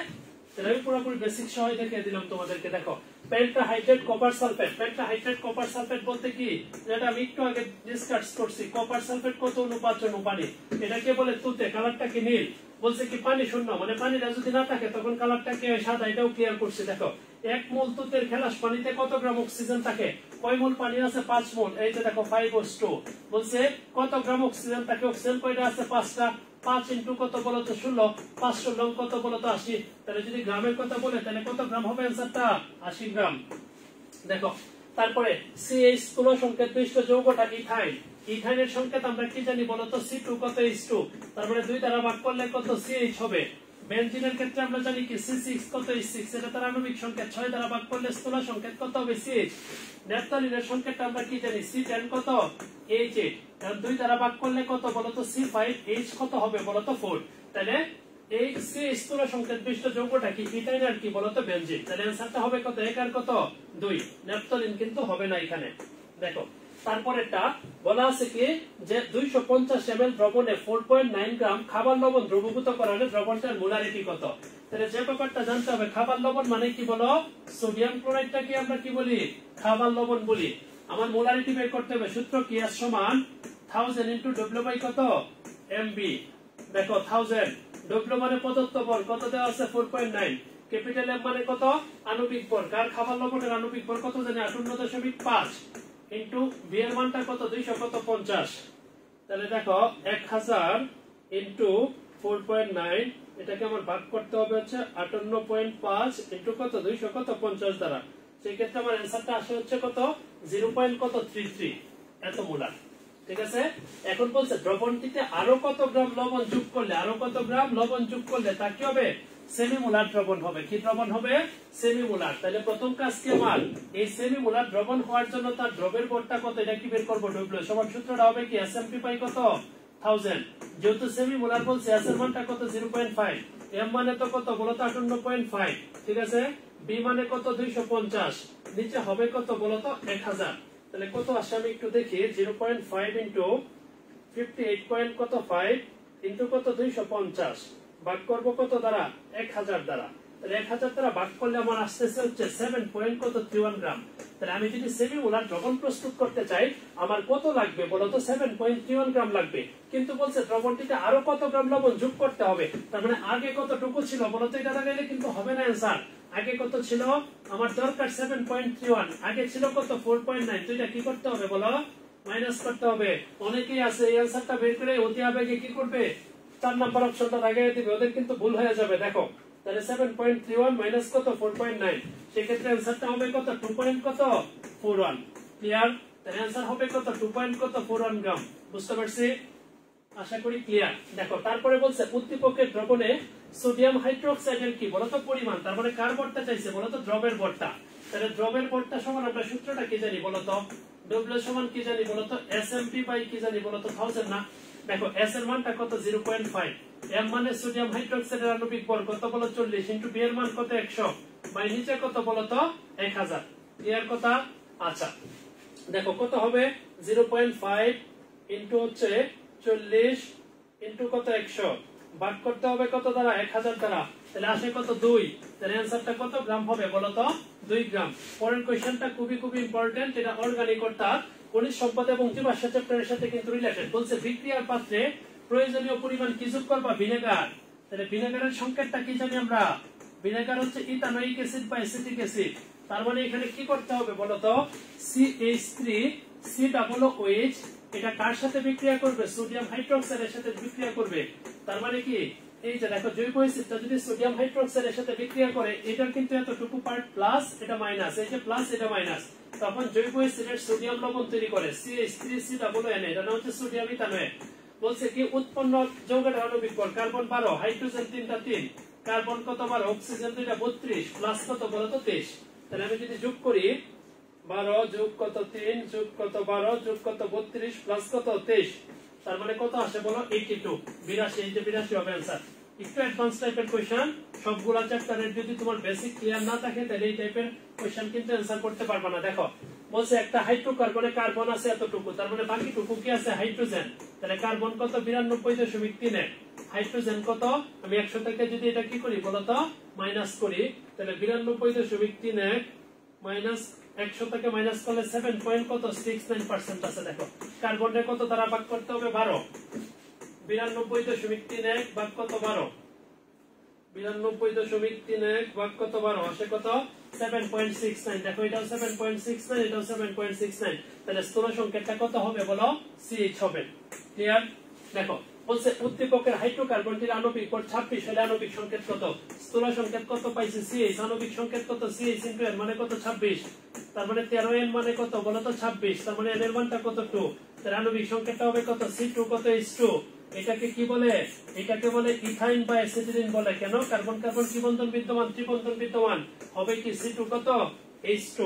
তাহলে আমি পুরোপুরি বেসিক সহায় দেখিয়ে দিলাম তোমাদেরকে। দেখো pentahydrate copper sulphate. Pentahydrate copper sulphate বলতে কি, যেটা আমি একটু আগে ডিসকাস করছি, কপার সালফেট কত অনুপাত জন পানি। এটাকে বলে তুতে, কালারটা কি নীল। বলছে কি পানি শূন্য, মানে পানিটা যদি না থাকে তখন কালারটা কি হয় সাদা। এটাও ক্লিয়ার করছি। দেখো 1 মোল তুতের খেলাস পানিতে কত গ্রাম অক্সিজেন থাকে, কয় মোল পানি আছে 5 মোল। এই যে দেখো 5:2। বলছে কত গ্রাম অক্সিজেন থাকে, অক্সিজেন কয়টা আছে 5টা। 5 ইনটু কত বলতো 16, 500 লং কত বলতো 80। তাহলে যদি গ্রামের কথা বলে তাহলে কত গ্রাম হবে आंसरটা 80 গ্রাম। দেখো তারপরে CH স্থূল সংকেত বিশিষ্ট যৌগটা ইথাইন। ইথাইনের সংকেত আমরা কি জানি বলতো C2 কত H2, তার মানে 2 দ্বারা ভাগ করলে কত CH হবে। বেনজিনের ক্ষেত্রে আমরা জানি কি C6 কত H6, এটা তার আণবিক সংকেত, 6 দ্বারা ভাগ করলে স্থূল সংকেত কত হবে CH। ন্যাপথালিনের সংকেতটা আমরা কি জানি C10 কত H8, আর 2 দ্বারা ভাগ করলে কত বলতো C5, H কত হবে বলতো 4। তাহলে এই CH স্থূল সংকেত বিশিষ্ট যৌগটা কি ইথাইন আর কি বলতো বেনজিন। তাহলে आंसरটা হবে কত 1 আর কত 2। ন্যাপথালিন কিন্তু হবে না এখানে। দেখো তারপরেরটা বলা আছে কি যে 250 ml দ্রবণে 4.9 গ্রাম খাবার লবণ দ্রবীভূত করা হলে দ্রবণটার মোলারিটি কত। তাহলে যে ব্যাপারটা জানতে হবে, খাবার লবণ মানে কি বলো, সোডিয়াম ক্লোরাইডটা কি আমরা কি বলি খাবার লবণ বলি। আমার মোলারিটি বের করতে হবে। সূত্র কি S সমান 1000 × W বাই কত MB। দেখো 1000, W মানে পদার্থ বল, কত দেওয়া আছে 4.9, ক্যাপিটাল M মানে কত আণবিক ভর। কার খাবার লবণের আণবিক ভর কত জানি 58.5 ইনটু B এর মানটা কত 200 কত 50। তাহলে দেখো 1000 ইনটু 4.9, এটাকে আমার ভাগ করতে হবে হচ্ছে 58.5 ইনটু কত 200 কত 50 দ্বারা। সেই ক্ষেত্রে আমার आंसरটা আসে হচ্ছে কত 0.33 এত মোলার, ঠিক আছে। এখন বলছে দ্রবণটিতে আরো কত গ্রাম লবণ যোগ করলে, আরো কত গ্রাম লবণ যোগ করলে তা কি হবে, সেমিমোলার দ্রবণ হবে। কি দ্রবণ হবে, সেমিমোলার। তাহলে প্রথম কাজ কি আমার, এই সেমিমোলার দ্রবণ হওয়ার জন্য তার দ্রবের ভরটা কত এটা কি বের করবো, ডব্লিউ সমান সূত্রটা হবে কি এসএমপি পাই কত 1000। যেহেতু সেমিমোলার বলছে এস এর মানটা কত 0.5, এম মানে তো কত বলতো 58.5, ঠিক আছে। বি মানে কত 250, নিচে হবে কত বলতো 1000। তাহলে কত আসে আমি একটু দেখি, 0.5 ইন্টু 58 কত 5 ইন্টু কত 250 ভাগ করব কত দ্বারা 1000 দ্বারা। তাহলে 1000 দ্বারা ভাগ করলে আমার আসতেছে হচ্ছে 7.31 গ্রাম। তাহলে আমি যদি সেমিমোলার দ্রবণ প্রস্তুত করতে চাই আমার কত লাগবে বলতো 7.31 গ্রাম লাগবে। কিন্তু বলছে দ্রবণটিতে আরো কত গ্রাম লবণ যোগ করতে হবে, তার মানে আগে কতটুকু ছিল বলতো, এটা লাগাইলে কিন্তু হবে না অ্যান্সার। আগে কত ছিল আমার দরকার 7.31, আগে ছিল কত 4.9, তো এটা কি করতে হবে বলো, মাইনাস করতে হবে। অনেকেই আছে এই অ্যান্সারটা বের করে অতি আবেগে কি করবে 4 নাম্বার অপশনটা লাগাই দিবে, ওদের কিন্তু ভুল হয়ে যাবে। দেখো তাহলে 7.31 মাইনাস কত 4.9, সেক্ষেত্রে অ্যান্সারটা হবে কত 2.41। ক্লিয়ার? তাহলে অ্যান্সার হবে কত 2.41 গ্রাম। বুঝতে পারছি, আশা করি ক্লিয়ার। দেখো তারপরে বলছে উদ্দীপকের দ্রবণে সোডিয়াম হাইড্রোক্সাইডের কি বলতো পরিমাণ, তার মানে কার ভরটা চাইছে বলতো, দ্রবের ভরটা। তাহলে দ্রবের ভরটা সমান আমরা সূত্রটা কি জানি বলতো, ডব্লিউ সমান কি জানি বলতো, এসএমপি বাই কি জানি বলতো 1000 না। দেখো এস এর মানটা কত 0.5, এম মানে সোডিয়াম হাইড্রোক্সাইডের আণবিক ভর কত বলো 40 ইনটু বি এর মান কত 100 বাই নিচে কত বলতো 1000। ক্লিয়ার কথা? আচ্ছা দেখো কত হবে 0.5 ইনটু হচ্ছে 40 ইনটু কত 100 ভাগ করতে হবে কত দ্বারা 1000 দ্বারা, তাহলে আসে কত 2। তাহলে অ্যানসারটা কত গ্রাম হবে বলতো 2 গ্রাম। পরের কোশ্চেনটা খুবই ইম্পর্টেন্ট, এটা অর্গানিক অর্থাৎ খনিজ সম্পদ এবং জীবাশ্ম চ্যাপ্টারের সাথে কিন্তু রিলেটেড। বলছে বিক্রিয়ার পাত্রে প্রয়োজনীয় পরিমাণ কি যোগ করবা, ভিনেগার। তাহলে ভিনেগারের সংকেতটা কি জানি আমরা, ভিনেগার হচ্ছে ইথানোয়িক অ্যাসিড বা অ্যাসিটিক অ্যাসিড। তার মানে এখানে কি করতে হবে বলতো, CH3 COOH, এটা কার সাথে বিক্রিয়া করবে, সোডিয়াম হাইড্রোক্সাইডের সাথে বিক্রিয়া করবে। তার মানে কি এই যে দেখো জৈব অ্যাসিডটা যদি সোডিয়াম হাইড্রোক্সাইডের সাথে বিক্রিয়া করে, এটা কিন্তু এতটুকু পার্ট প্লাস, এটা মাইনাস, এই যে প্লাস এটা মাইনাস, তখন জৈব অ্যাসিডের সোডিয়াম লবণ তৈরি করে CH3 COOH, এটা নাম হচ্ছে সোডিয়াম ইথানোয়েট। বলছে কি উৎপন্ন যৌগের আণবিক ভর কার্বন 12, হাইড্রোজেন 3টা 3, কার্বন কত 12, অক্সিজেন 2টা 32, প্লাস কত বলতো 23। তাহলে আমি যদি যোগ করি 12 যোগ কত 3 যোগ কত 12 যোগ কত 32 প্লাস কত 23, তার মানে কত আসে বলো 82, 82। এই যে 82 হবে অ্যানসার। একটু অ্যাডভান্স টাইপের কোশ্চেন, সবগুলা চ্যাপ্টারের যদি তোমার বেসিক ক্লিয়ার না থাকে তাহলে এই টাইপের কোশ্চেন কিন্তু অ্যানসার করতে পারবে না। দেখো বলছে একটা হাইড্রোকার্বনে কার্বন আছে এতটুকু, তার মানে বাকিটুকু কি আছে হাইড্রোজেন। তাহলে কার্বন কত 92.3, হাইড্রোজেন কত, আমি 100 থেকে যদি এটা কি করি বলতো মাইনাস করি, তাহলে 92.3 মাইনাস 100 থেকে মাইনাস করলে 7.69% আছে। দেখো কার্বনের কত দ্বারা ভাগ করতে হবে 12, 92.31 ভাগ কত 12, 92.31 ভাগ কত 12 আসে কত 7.69। দেখো এটাও 7.69, এটাও 7.69, তাহলে স্থূল সংকেতটা কত হবে বলো CH হবে। ক্লিয়ার? দেখো বলছে উদ্দীপকের হাইড্রোকার্বনটির আণবিক ভর 26 হলে আণবিক সংকেত কত, স্থূল সংকেত কত পাইছে CH, আণবিক সংকেত কত CH ইনটু n মানে কত 26, তার মানে 13 n মানে কত বলো তো 26, তার মানে n এর মানটা কত 2, তার আণবিক সংকেতটা হবে কত C2 কত H2। এটাকে কি বলে, এটাকে বলে ইথাইন বা অ্যাসিটিলিন বলে। কেন, কার্বন কার্বন কি বন্ধন বিদ্যমান, ত্রিবন্ধন বিদ্যমান, হবে কি C2 কত H2।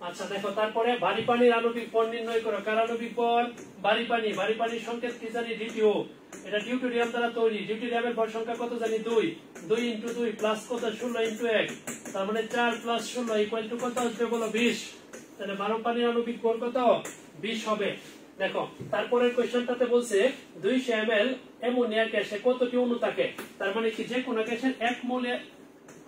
আচ্ছা দেখো তারপরে ভারী পানির আণবিক ভর নির্ণয় করো। কার আণবিক ভর, ভারী পানি। ভারী পানির সংকেত কি জানি ডিটিও, এটা ডিউটেরিয়াম দ্বারা তৈরি। ডিউটেরিয়ামের ভর সংখ্যা কত জানি 2, 2 ইনটু 2 প্লাস কত 16 ইনটু 1, তার মানে 4 প্লাস 16 ইকুয়াল টু কত আসবে বলো 20। তাহলে ভারী পানির আণবিক ভর কত 20 হবে। দেখো তারপরের কোশ্চেনটাতে বলছে 200 ml অ্যামোনিয়া গ্যাসে কতটি অণু থাকে, তার মানে কি যে কোনো গ্যাসের 1 মোলে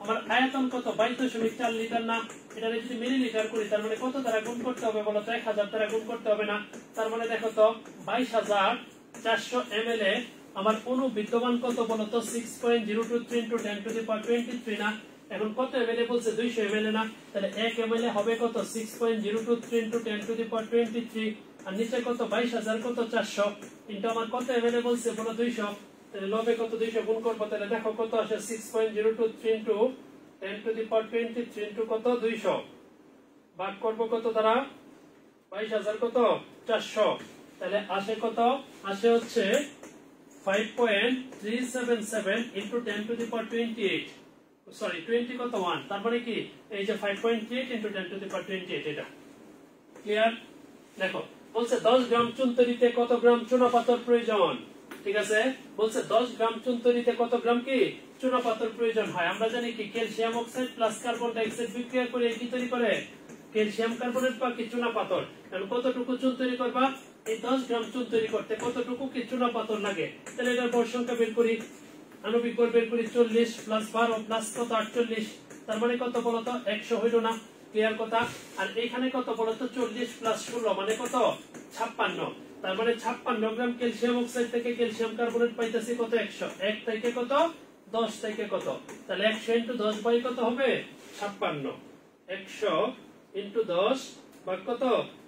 আমার আয়তন কত 22.4 লিটার না, এটা যদি মিলিলিটার করি তার মানে কত দ্বারা গুণ করতে হবে বলো তো 1000 দ্বারা গুণ করতে হবে না। তার মানে দেখো তো 22400 ml এ আমার অণু বিদ্যমান কত বলো তো 6.023 into 10 to the power 23 না। এখন কত ml বলছে 200 ml না, তাহলে 1 ml হবে কত 6.023 into 10 to the power 23, আর নিচে কত 22000 কত 400 ইনটু আমার কত ml বলছে বলো 200, তাহলে লবে কত 200 গুণ করব, তাহলে দেখো কত আসে 6.023 into 10 to the power 23 into কত 200 ভাগ করব কত দ্বারা 22000 কত 400, তাহলে আসে কত, আসে হচ্ছে 5.377 into 10 to the power 28, sorry 20 কত 1, তারপরে কি এই যে 5.8 into 10 to the power 28, এটা ক্লিয়ার। দেখো বলছে 10 গ্রাম চুন তৈরিতে কত গ্রাম চুনাপাথর প্রয়োজন, ঠিক আছে, বলছে 10 গ্রাম চুন তৈরিতে কত গ্রাম কি চুনাপাথর প্রয়োজন হয়। আমরা জানি কি calcium oxide plus carbon die oxide বিক্রিয়া করে কি তৈরি করে, ক্যালসিয়াম কার্বনেট বা কি চুনাপাথর। তাহলে কতটুকু চুন তৈরি করবা, এই 10 গ্রাম চুন তৈরি করতে কতটুকু কি চুনাপাথর লাগে। তাহলে এটার ভর সংখ্যা বের করি, আণবিক ভর বের করি 40 প্লাস 12 প্লাস কত 48, তার মানে কত বলতো 100 হইল না, ক্লিয়ার কথা। আর এখানে কত বলতো 40 প্লাস 16 মানে কত 56, তার মানে 56 গ্রাম ক্যালসিয়াম অক্সাইড থেকে ক্যালসিয়াম কার্বনেট পাইতেছি কত 100, 1 থেকে কত 10 থেকে কত, তাহলে 100 ইনটু 10 বাই কত হবে 56, 100 ইনটু 10 ভাগ কত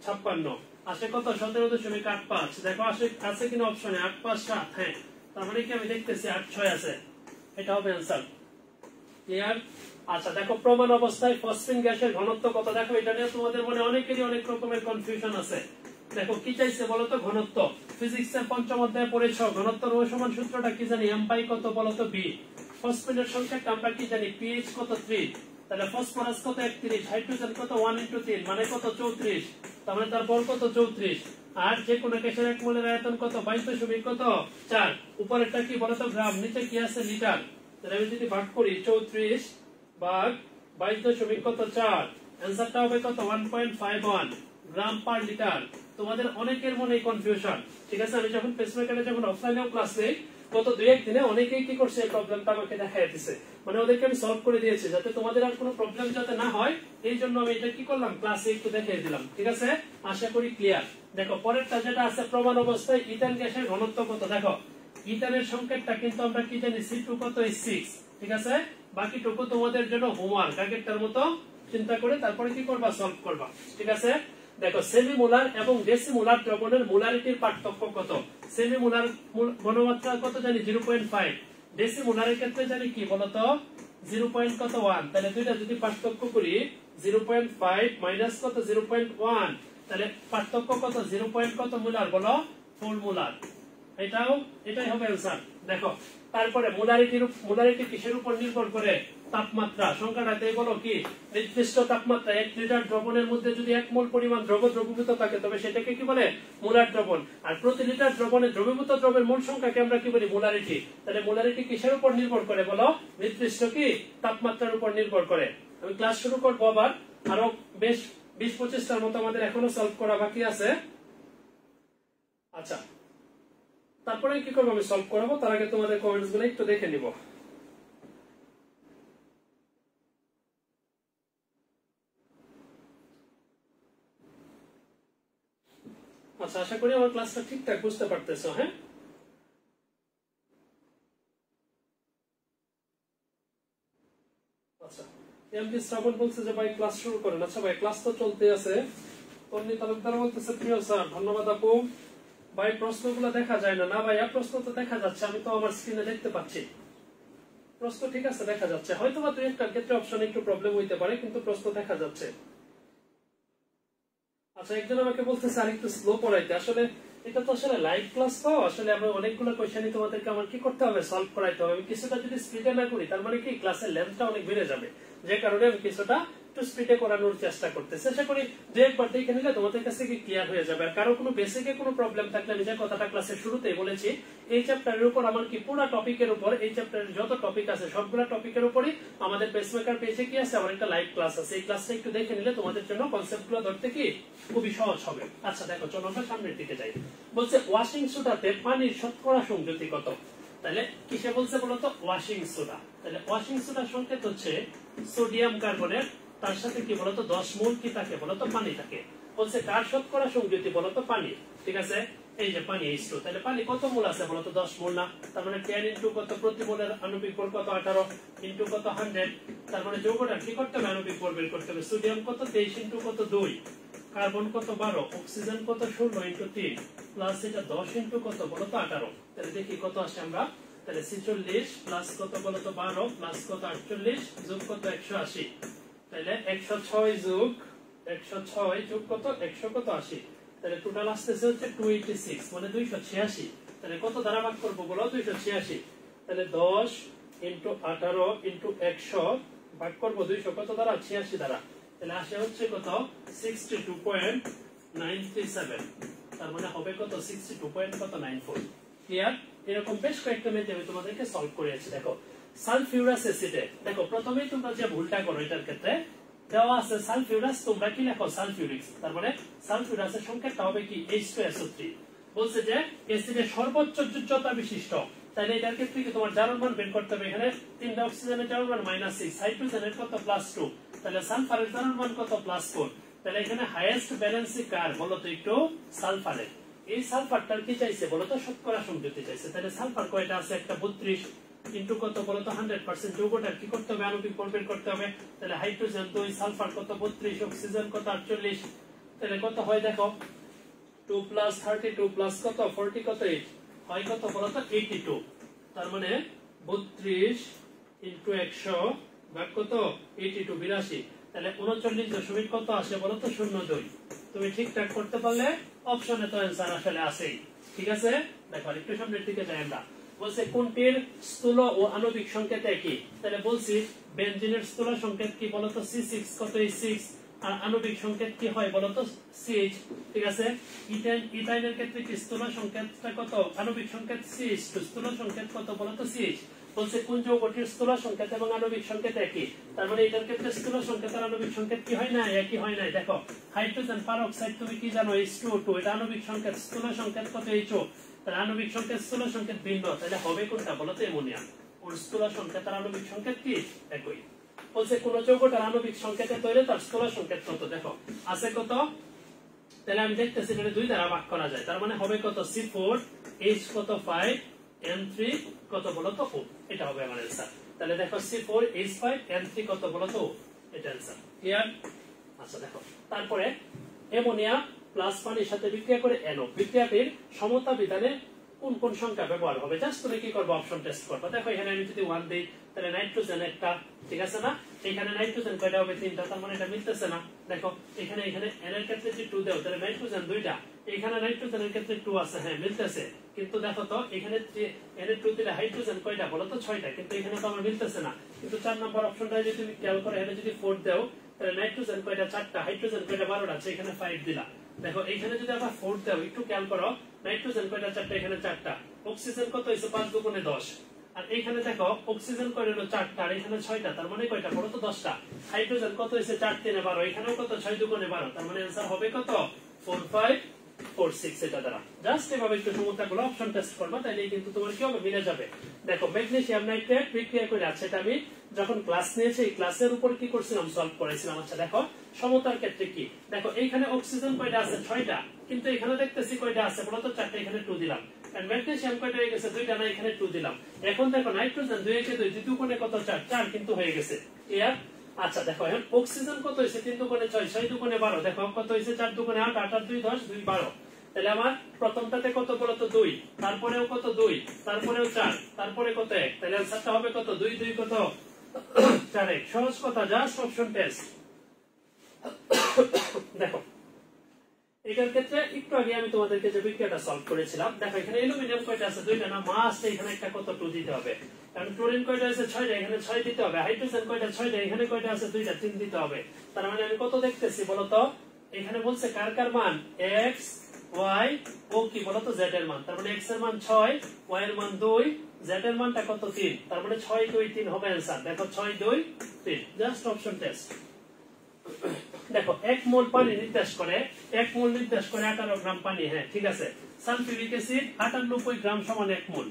56, আসে কত 17.85। দেখো আসে আছে কিনা অপশনে 8 5 7, হ্যাঁ, তার মানে কি আমি দেখতেছি 8 6 আছে, এটা হবে आंसर, ক্লিয়ার। আচ্ছা দেখো প্রমাণ অবস্থায় ফসফিন গ্যাসের ঘনত্ব কত, দেখো এটা নিয়ে তোমাদের মনে অনেকেরই অনেক রকমের কনফিউশন আছে। দেখো কি চাইছে বলতো ঘনত্ব, ফিজিক্সের পঞ্চম অধ্যায়ে পড়েছো ঘনত্ব রো সমান সূত্রটা কি জানি, m বাই কত বলতো b, ফসফিনের সংখ্যাটা আমরা কি জানি pH কত 3, তাহলে ফসফরাস কত 31, হাইড্রোজেন কত 1 ইনটু 3 মানে কত 34, তার মানে তার বল কত 34, আর যে কোন গ্যাসের এক মোলের আয়তন কত 22 কত 4, উপরেরটা কি বলতো গ্রাম, নিচে কি আছে লিটার। তাহলে আমি যদি ভাগ করি 34 ভাগ 22 কত 4, आंसरটা হবে কত 1.51 গ্রাম পার লিটার। তোমাদের অনেকের মনে কনফিউশন, ঠিক আছে, আমি যখন পেসমেকারে যখন অফলাইনেও ক্লাস নেই গত 2-1 দিনে অনেকেই কি করছে এই প্রবলেমটা আমাকে দেখায় দিয়েছে, মানে ওদেরকে আমি সলভ করে দিয়েছি যাতে তোমাদের আর কোনো প্রবলেম যাতে না হয়, এই জন্য আমি এটা কি করলাম ক্লাসে একটু দেখিয়ে দিলাম, ঠিক আছে, আশা করি ক্লিয়ার। দেখো পরেরটা যেটা আছে প্রমাণ অবস্থায় ইথান গ্যাসের ঘনত্ব কত, দেখো ইথানের সংকেতটা কিন্তু আমরা কি জানি C2 কত 6, ঠিক আছে, বাকিটুকু তোমাদের জন্য হোমওয়ার্ক, আগেরটার মতো চিন্তা করে তারপরে কি করবা সলভ করবা, ঠিক আছে। দেখো সেমিমোলার এবং ডেসিমোলার দ্রবণের মোলারিটির পার্থক্য কত, সেমিমোলার ঘনমাত্রা কত জানি 0.5, ডেসিমোলারের ক্ষেত্রে জানি কি বলতো 0.1, তাহলে দুইটা যদি পার্থক্য করি 0.5 মাইনাস কত 0.1, তাহলে পার্থক্য কত 0. কত মোলার বলো 4 মোলার, এটাই হবে आंसर। দেখো তারপরে মোলারিটি কিসের উপর নির্ভর করে, তাপমাত্রা, সংখ্যাটাতে বলো কি নির্দিষ্ট তাপমাত্রা 1 লিটার দ্রবণের মধ্যে যদি 1 মোল পরিমাণ দ্রবীভূত থাকে তবে সেটাকে কি বলে মোলার দ্রবণ, আর প্রতি লিটার দ্রবণে দ্রবীভূত দ্রবের মোল সংখ্যাকে আমরা কি বলি মোলারিটি। তাহলে মোলারিটি কিসের উপর নির্ভর করে বলো, নির্দিষ্ট কি তাপমাত্রার উপর নির্ভর করে। আমি ক্লাস শুরু করব আবার, আরো বেশ 20-25টার মতো আমাদের এখনো সলভ করা বাকি আছে। আচ্ছা তারপরে কি করবো আমি সলভ করাবো, তার আগে তোমাদের কমেন্টস গুলো একটু দেখে নিব। আচ্ছা আশা করি আমার ক্লাসটা ঠিকঠাক বুঝতে পারতেছো, হ্যাঁ। আচ্ছা এমপি শ্রাবণ বলছে যে ভাই ক্লাস শুরু করেন। আচ্ছা ভাই ক্লাস তো চলতে আছে। তন্নি তালুকদার বলতেছে প্রিয় স্যার ধন্যবাদ আপু। ভাই প্রশ্নগুলো দেখা যায় না, না ভাইয়া প্রশ্ন তো দেখা যাচ্ছে, আমি তো আমার স্ক্রিনে দেখতে পাচ্ছি প্রশ্ন, ঠিক আছে দেখা যাচ্ছে, হয়তো বা 2-1টার ক্ষেত্রে অপশন একটু প্রবলেম হইতে পারে কিন্তু প্রশ্ন দেখা যাচ্ছে। আচ্ছা একজন আমাকে বলতেছে আর একটু স্লো পড়াইতে, আসলে এটা তো আসলে লাইভ ক্লাস, তো আসলে আমরা অনেকগুলো কোয়েশ্চেনই তোমাদেরকে আমার কি করতে হবে সলভ করাইতে হবে। আমি কিছুটা যদি স্পিডে না করি তার মানে কি ক্লাসের লেন্থটা অনেক বেড়ে যাবে, যে কারণে আমি কিছুটা একটু স্পিডে করানোর চেষ্টা করতেছি। আশা করি 2-1বার দেখে নিলে তোমাদের কাছে কি ক্লিয়ার হয়ে যাবে। আর কারো কোনো বেসিকে কোনো প্রবলেম থাকলে আমি যে কথাটা ক্লাসের শুরুতেই বলেছি, এই চ্যাপ্টারের উপর আমার কি পুরো টপিকের উপর, এই চ্যাপ্টারের যত টপিক আছে সবগুলো টপিকের উপরই আমাদের পেসমেকার পেজে কি আছে আমার একটা লাইভ ক্লাস আছে, এই ক্লাসটা একটু দেখে নিলে তোমাদের জন্য কনসেপ্টগুলো ধরতে কি খুবই সহজ হবে। আচ্ছা দেখো চলো আমরা সামনের দিকে যাই। বলছে ওয়াশিং সোডাতে পানির শতকরা সংযুতি কত, তাহলে কিসে বলছে বলতো ওয়াশিং সোডা। তাহলে ওয়াশিং সোডার সংকেত হচ্ছে সোডিয়াম কার্বনেট, তার সাথে কি বলতো 10 মোল কি থাকে বলতো পানি থাকে। বলছে কার শতকরা সংযুতি বলতো পানি, ঠিক আছে, এই যে পানি H2, তাহলে পানি কত মোল আছে বলতো 10 মোল না, তার মানে 10 ইনটু কত প্রতি মোলের আণবিক ভর কত 18 ইনটু কত 100, তার মানে যৌগটা কি করতে হবে আণবিক ভর বের করতে হবে। সোডিয়াম কত 23 ইনটু কত 2, কার্বন কত 12, অক্সিজেন কত 16 ইনটু 3 প্লাস এটা 10 ইনটু কত বলতো 18, তাহলে দেখি কত আসে আমরা। তাহলে 46 প্লাস কত বলতো 12 প্লাস কত 48 যোগ কত 180, তাহলে 106 যোগ 106 যোগ কত 100 কত 80, তাহলে টোটাল আসতেছে হচ্ছে 286 মানে 286। তাহলে কত দ্বারা ভাগ করবো বলো? 286। তাহলে 10 ইন্টু 18 ইন্টু 100 ভাগ করবো 200 কত দ্বারা? 86 দ্বারা। তাহলে আসে হচ্ছে কত? 62.937। তার মানে হবে কত? 62.94। ক্লিয়ার? এরকম বেশ কয়েকটা মেথড আমি তোমাদেরকে সলভ করেছি। দেখো সালফিউরাস অ্যাসিডে দেখো প্রথমেই তোমরা যে ভুলটা করো এটার ক্ষেত্রে দেওয়া আছে সালফিউরাস, তোমরা কি লেখো? সালফিউরিক্স। তার মানে সালফিউরাসের সংকেতটা হবে কি? H2SO3। বলছে যে অ্যাসিডের সর্বোচ্চ যোজ্যতা বিশিষ্ট, তাহলে এটার ক্ষেত্রে কি তোমার জারণ মান বের করতে হবে। এখানে তিনটা অক্সিজেনের জারণ মান -6, হাইড্রোজেনের কত? +2, তাহলে সালফারের জারণ মান কত? +4। তাহলে এখানে হাইয়েস্ট ব্যালেন্সি কার বলো তো একটু? সালফারের। এই সালফারটার কি চাইছে বলো তো? শতকরা সংযুক্তি চাইছে। তাহলে সালফার কয়টা আছে? একটা 32 ইন্টু কত বলো তো? 100%। যৌগটার কি করতে হবে? আণবিক বল বের করতে হবে। তাহলে হাইড্রোজেন 2, সালফার কত? 32, অক্সিজেন কত? 48। তাহলে কত হয় দেখো? 2 + 32 প্লাস কত? 40 কত? 8 হয় কত বলো তো? 82। তার মানে 32 ইন্টু 100 ভাগ কত? 82, 82। তাহলে 39 কত আসে বলো তো? 02। তুমি ঠিকঠাক করতে পারলে অপশনে তো অ্যান্সার আসলে আছেই। ঠিক আছে, দেখো একটু সামনের দিকে যাই আমরা। বলছে কোনটির স্থূল ও আণবিক সংকেত একই? তাহলে বলছি বেনজিনের স্থূল সংকেত কি বলতো? C6 কত? 6। আর আণবিক সংকেত কি হয় বলতো? CH। ঠিক আছে, ইথাইনের ক্ষেত্রে কি স্থূল সংকেতটা কত? আণবিক সংকেত CH2, স্থূল সংকেত কত বলতো? CH। বলছে কোন যৌগটির স্থূল সংকেত এবং আণবিক সংকেত একই? তার মানে এটার ক্ষেত্রে স্থূল সংকেত আর আণবিক সংকেত কি হয় না? একই হয় না। দেখো হাইড্রোজেন পারঅক্সাইড তুমি কি জানো? H2O2, এটা আণবিক সংকেত, স্থূল সংকেত কত? HO। তাহলে আণবিক সংকেত স্থূল সংকেত ভিন্ন, তাহলে হবে কোনটা বলতো? অ্যামোনিয়া। ওর স্থূল সংকেত আর আণবিক সংকেত কি? একই। বলছে কোন যৌগটার আণবিক সংকেতে তৈরি তার স্থূল সংকেত কত? দেখো আছে কত? তাহলে আমি দেখতেছি এটা 2 দ্বারা ভাগ করা যায়। তার মানে হবে কত? C4 H কত? 5 N3 কত বলতো? O। এটা হবে আমার आंसर। তাহলে দেখো C4 H5 N3 কত বলতো? O। এটা आंसर। ক্লিয়ার? আচ্ছা দেখো তারপরে অ্যামোনিয়া প্লাস পানির সাথে বিক্রিয়া করে NO, বিক্রিয়াটির সমতা বিধানে কোন কোন সংখ্যা ব্যবহার হবে? জাস্ট তুমি কি করবে? অপশন টেস্ট করবে। দেখো এখানে আমি যদি 1 দেই তাহলে নাইট্রোজেন একটা, ঠিক আছে না? এখানে নাইট্রোজেন কয়টা হবে? 3টা। তার মানে এটা মিলতেছে না। দেখো এখানে N এর ক্ষেত্রে যদি 2 দাও তাহলে নাইট্রোজেন 2টা, এখানে নাইট্রোজেনের ক্ষেত্রে 2 আছে, হ্যাঁ মিলতেছে। কিন্তু দেখো তো এখানে N এর 2 দিলে হাইড্রোজেন কয়টা বলো তো? 6টা, কিন্তু এখানে তো আমার মিলতেছে না। কিন্তু 4 নম্বর অপশনটা যদি তুমি খেয়াল করো, এখানে যদি 4 দাও তাহলে নাইট্রোজেন কয়টা? 4টা, হাইড্রোজেন কয়টা? 12টা, আছে এখানে 5 দিলা। দেখো এখানে যদি আবার 4 দাও, একটু খেয়াল করো, নাইট্রোজেন কয়টা? 4টা, এখানে 4টা। অক্সিজেন কত হইছে? 5 দুগুণে 10। আর এইখানে দেখো অক্সিজেন কয়টা হলো? 4টা, আর এখানে 6টা, তার মানে কয়টা বলো তো? 10টা। হাইড্রোজেন কত হইছে? 4 3 12, এখানেও কত? 6 দুগুণে 12, তার মানে आंसर হবে কত? 4 5 4 6। এটা দ্বারা জাস্ট এভাবে একটু সমস্যাগুলো অপশন টেস্ট করবা, তাইলে কিন্তু তোমার কি হবে? মিলে যাবে। দেখো ম্যাগনেসিয়াম নাইট্রেট বিক্রিয়া করে আছে, এটা আমি যখন ক্লাস নিয়েছি এই ক্লাসের উপর কি করছিলাম? সলভ করেছিলাম। আচ্ছা দেখো সমতার ক্ষেত্রে কি? দেখো এইখানে অক্সিজেন কয়টা আছে? 6টা, কিন্তু এখানে দেখতেছি কয়টা আছে বলো তো? 4টা, এখানে 2 দিলাম। আর ম্যাগনেসিয়াম কয়টা হয়ে গেছে? 2টা, না এখানে 2 দিলাম। এখন দেখো নাইট্রোজেন 2 কে 2, 2 কোণে কত? 4, 4 কিন্তু হয়ে গেছে। ক্লিয়ার? আচ্ছা দেখো এখন অক্সিজেন কত হইছে? 3 দুগুণে 6, 6 দুগুণে 12, দেখো কত হইছে? 4 দুগুণে 8, 8 আর 2 10, 2 12। তাহলে আমার প্রথমটাতে কত বলতো? 2, তারপরেও কত? 2, তারপরেও 4, তারপরে কত? 1। তাহলে आंसरটা হবে কত? 2 2 কত? 4 1। সহজ কথা, জাস্ট অপশন টেস্ট। দেখো এটার ক্ষেত্রে একটু আগে আমি তোমাদেরকে যে বিক্রিয়াটা সলভ করেছিলাম, দেখো এখানে অ্যালুমিনিয়াম কয়টা আছে? 2টা, না মাস্ট এখানে একটা কত? 2 দিতে হবে। কারণ ক্লোরিন কয়টা আছে? 6টা, এখানে 6 দিতে হবে। হাইড্রোজেন কয়টা? 6টা, এখানে কয়টা আছে? 2টা, 3 দিতে হবে। তার মানে আমি কত দেখতেছি বলতো? এখানে বলছে কার কার মান? x y ও কি বলতো? z এর মান। তার মানে x এর মান 6, y এর মান 2, z এর মানটা কত? 3। তার মানে 6 2 3 হবে आंसर। দেখো 6 2 3, জাস্ট অপশন টেস্ট। দেখো 1 মোল পানি নির্দেশ করে 18 গ্রাম পানি, হ্যাঁ ঠিক আছে। সালফিউরিক অ্যাসিড 98 গ্রাম সমান 1 মোল।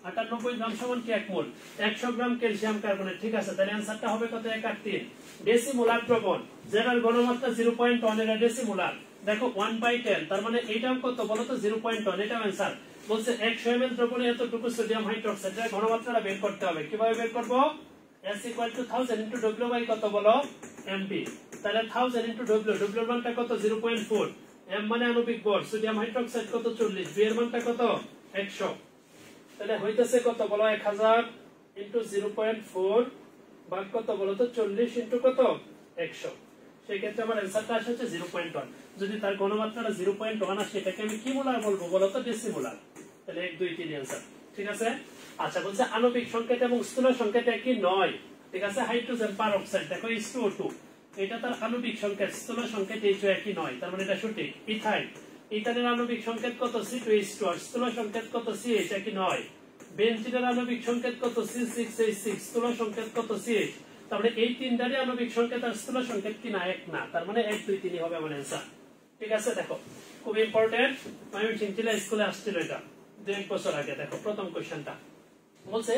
98 গ্রাম সমান কি 1 মোল? 100 গ্রাম ক্যালসিয়াম কার্বনেট, ঠিক আছে। তাহলে आंसरটা হবে কত? 1 8 3। ডেসিমোলার দ্রবণ, যেটার ঘনমাত্রা 0.1, এর ডেসিমোলার। দেখো 1/10, তার মানে এটাও কত বলতো? 0.1, এটাও आंसर। বলছে 100 ml দ্রবণে এতটুকু সোডিয়াম হাইড্রোক্সাইড, এর ঘনমাত্রাটা বের করতে হবে। কিভাবে বের করব? S = 1000 * W বাই কত বলো? mb। তাহলে 1000 * W, W এর মানটা কত? 0.4, m মানে আণবিক ভর, সোডিয়াম হাইড্রোক্সাইড কত? 40, b এর মানটা কত? 100। তাহলে হইতেছে কত বলো? 1000 * 0.4 ভাগ কত বলো তো? 40 * কত? 100। সেই ক্ষেত্রে আমার অ্যান্সারটা আসে হচ্ছে 0.1। যদি তার ঘনমাত্রাটা 0.1 আসে এটাকে আমি কি মোলার বলবো বলো তো? ডেসিমোলার। তাহলে 1 2 3 অ্যান্সার। ঠিক আছে। আচ্ছা বলছে আণবিক সংকেত এবং স্থূল সংকেত একই নয়। ঠিক আছে। হাইড্রোজেন পারঅক্সাইড দেখো H2O2 এটা তার আণবিক সংকেত, স্থূল সংকেত H2 একই নয়, তার মানে এটা সঠিক। ইথাইন, ইথানের আণবিক সংকেত কত? C2H2 আর স্থূল সংকেত কত? CH একই নয়। বেনজিনের আণবিক সংকেত কত? C6H6 স্থূল সংকেত কত? CH। তাহলে এই তিনটারই আণবিক সংকেত আর স্থূল সংকেত কি না? এক না, তার মানে 1 2 3 হবে আমার অ্যান্সার। ঠিক আছে। দেখো খুব ইম্পর্টেন্ট, আমি চিন্তিলা স্কুলে আসছিল এটা 2 বছর আগে। দেখো প্রথম কোশ্চেনটা বলছে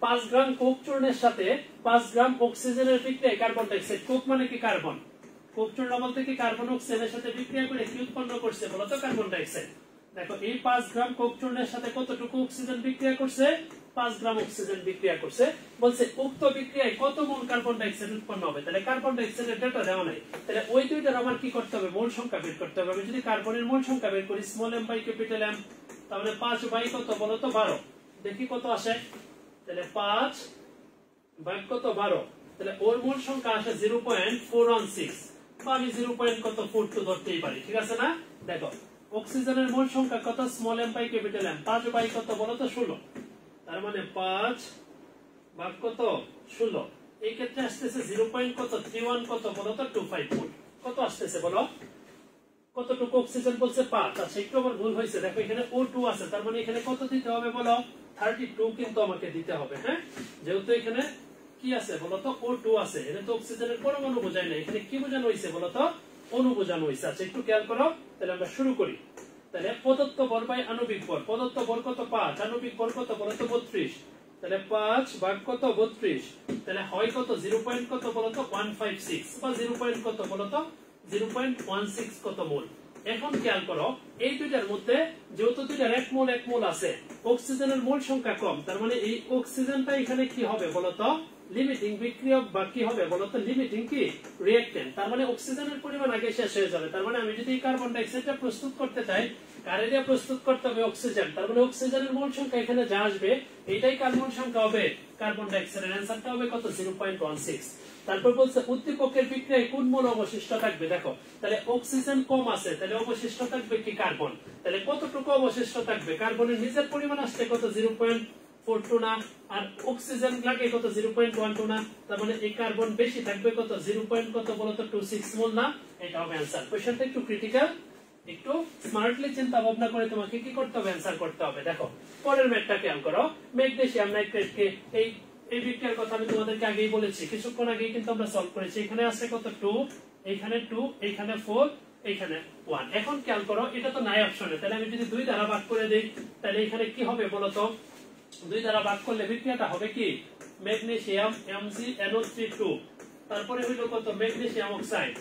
5 গ্রাম কোক চূর্ণের সাথে 5 গ্রাম অক্সিজেনের বিক্রিয়ায় কার্বন ডাই অক্সাইড, কোক মানে কি কার্বন, কোক চূর্ণ বলতে কি কার্বন অক্সিজেনের সাথে বিক্রিয়া করে কি উৎপন্ন করছে বলতো? Carbon die oxide. দেখো এই 5 গ্রাম কোক চূর্ণের সাথে কতটুকু অক্সিজেন বিক্রিয়া করছে? 5 গ্রাম অক্সিজেন বিক্রিয়া করছে। বলছে উক্ত বিক্রিয়ায় কত মোল কার্বন ডাই অক্সাইড উৎপন্ন হবে। তাহলে কার্বন ডাই অক্সাইডের ডাটা দেওয়া নাই, তাহলে ওই দুইটার আমার কি করতে হবে? মোল সংখ্যা বের করতে হবে। আমি যদি কার্বনের মোল সংখ্যা বের করি small m by capital M, তাহলে 5 বাই কত বলতো? 12। দেখি কত আসে। তাহলে 5 বাই কত? 12। তাহলে ওর মোল সংখ্যা আসে 0.416, বা আমি 0.42 ধরতেই পারি। ঠিক আছে না? দেখো অক্সিজেনের মোল সংখ্যা কত? Small m by capital M, 5 by কত বলতো? 16। তার মানে 5 ভাগ কত? 16। এই ক্ষেত্রে আসতেছে 0.31 কত বলতো? 254। কত আসতেছে বলো? কতটুকু অক্সিজেন বলছে? 5। আচ্ছা একটু আমার ভুল হয়েছে, দেখো এখানে O2 আছে, তার মানে এখানে কত দিতে হবে বলো? 32 কিন্তু আমাকে দিতে হবে। হ্যাঁ, যেহেতু এখানে কি আছে বলতো? O2 আছে, এটা তো অক্সিজেনের পরমাণু বোঝায় না, এখানে কি বোঝানো হয়েছে বলতো? অণু বোঝানো হয়েছে। আচ্ছা একটু খেয়াল করো, তাহলে আমরা শুরু করি। তাহলে প্রদত্ত ভর বাই আণবিক ভর, প্রদত্ত ভর কত? 5, আণবিক ভর কত বলতো? 32। তাহলে 5 ভাগ কত? 32। তাহলে হয় কত? 0. কত বলতো? 156 বা 0. কত বলতো? 0.16 কত মোল। এখন খেয়াল করো এই দুইটার মধ্যে যেহেতু দুইটার 1 মোল আছে, অক্সিজেনের মোল সংখ্যা কম, তার মানে এই অক্সিজেনটা এখানে কি হবে বলতো? লিমিটিং বিক্রিয়ক, বা কি হবে বলতো? লিমিটিং কি রিঅ্যাকট্যান্ট। তার মানে অক্সিজেনের পরিমাণ আগে শেষ হয়ে যাবে। তার মানে আমি যদি কার্বন ডাই অক্সাইডটা প্রস্তুত করতে চাই, কারে দিয়ে প্রস্তুত করতে হবে? অক্সিজেন। তার মানে অক্সিজেনের মোল সংখ্যা এখানে যা আসবে এইটাই কার্বন সংখ্যা হবে। কার্বন ডাই অক্সাইডের অ্যানসারটা হবে কত? 0.16। তারপর বলছে উদ্দীপকের বিক্রিয়ায় কোন মূল অবশিষ্ট থাকবে। দেখো তাহলে অক্সিজেন কম আছে, তাহলে অবশিষ্ট থাকবে কি? কার্বন। তাহলে কতটুকু অবশিষ্ট থাকবে? কার্বনের নিজের পরিমাণ আসছে কত? 0.42 না, আর অক্সিজেন লাগে কত? 0.12 না, তার মানে এই কার্বন বেশি থাকবে কত? 0. কত বলতো? 26 মোল না। এটা হবে অ্যান্সার। কোশ্চেনটা একটু ক্রিটিক্যাল, একটু স্মার্টলি চিন্তা ভাবনা করে তোমাকে কি করতে হবে? অ্যান্সার করতে হবে। দেখো পরের ম্যাথটা খেয়াল করো। ম্যাগনেসিয়াম নাইট্রেটকে এই বিক্রিয়ার কথা আমি তোমাদেরকে আগেই বলেছি, কিছুক্ষণ আগেই কিন্তু আমরা সলভ করেছি। এখানে আছে কত? 2, এখানে 2, এখানে 4, এখানে 1। এখন খেয়াল করো এটা তো নাই অপশনে, তাহলে আমি যদি 2 দ্বারা ভাগ করে দেই তাহলে এখানে কি হবে বলতো? 2 দ্বারা ভাগ করলে বিক্রিয়াটা হবে কি? ম্যাগনেসিয়াম MgNO3 2, তারপরে হইলো কত? Magnesium oxide.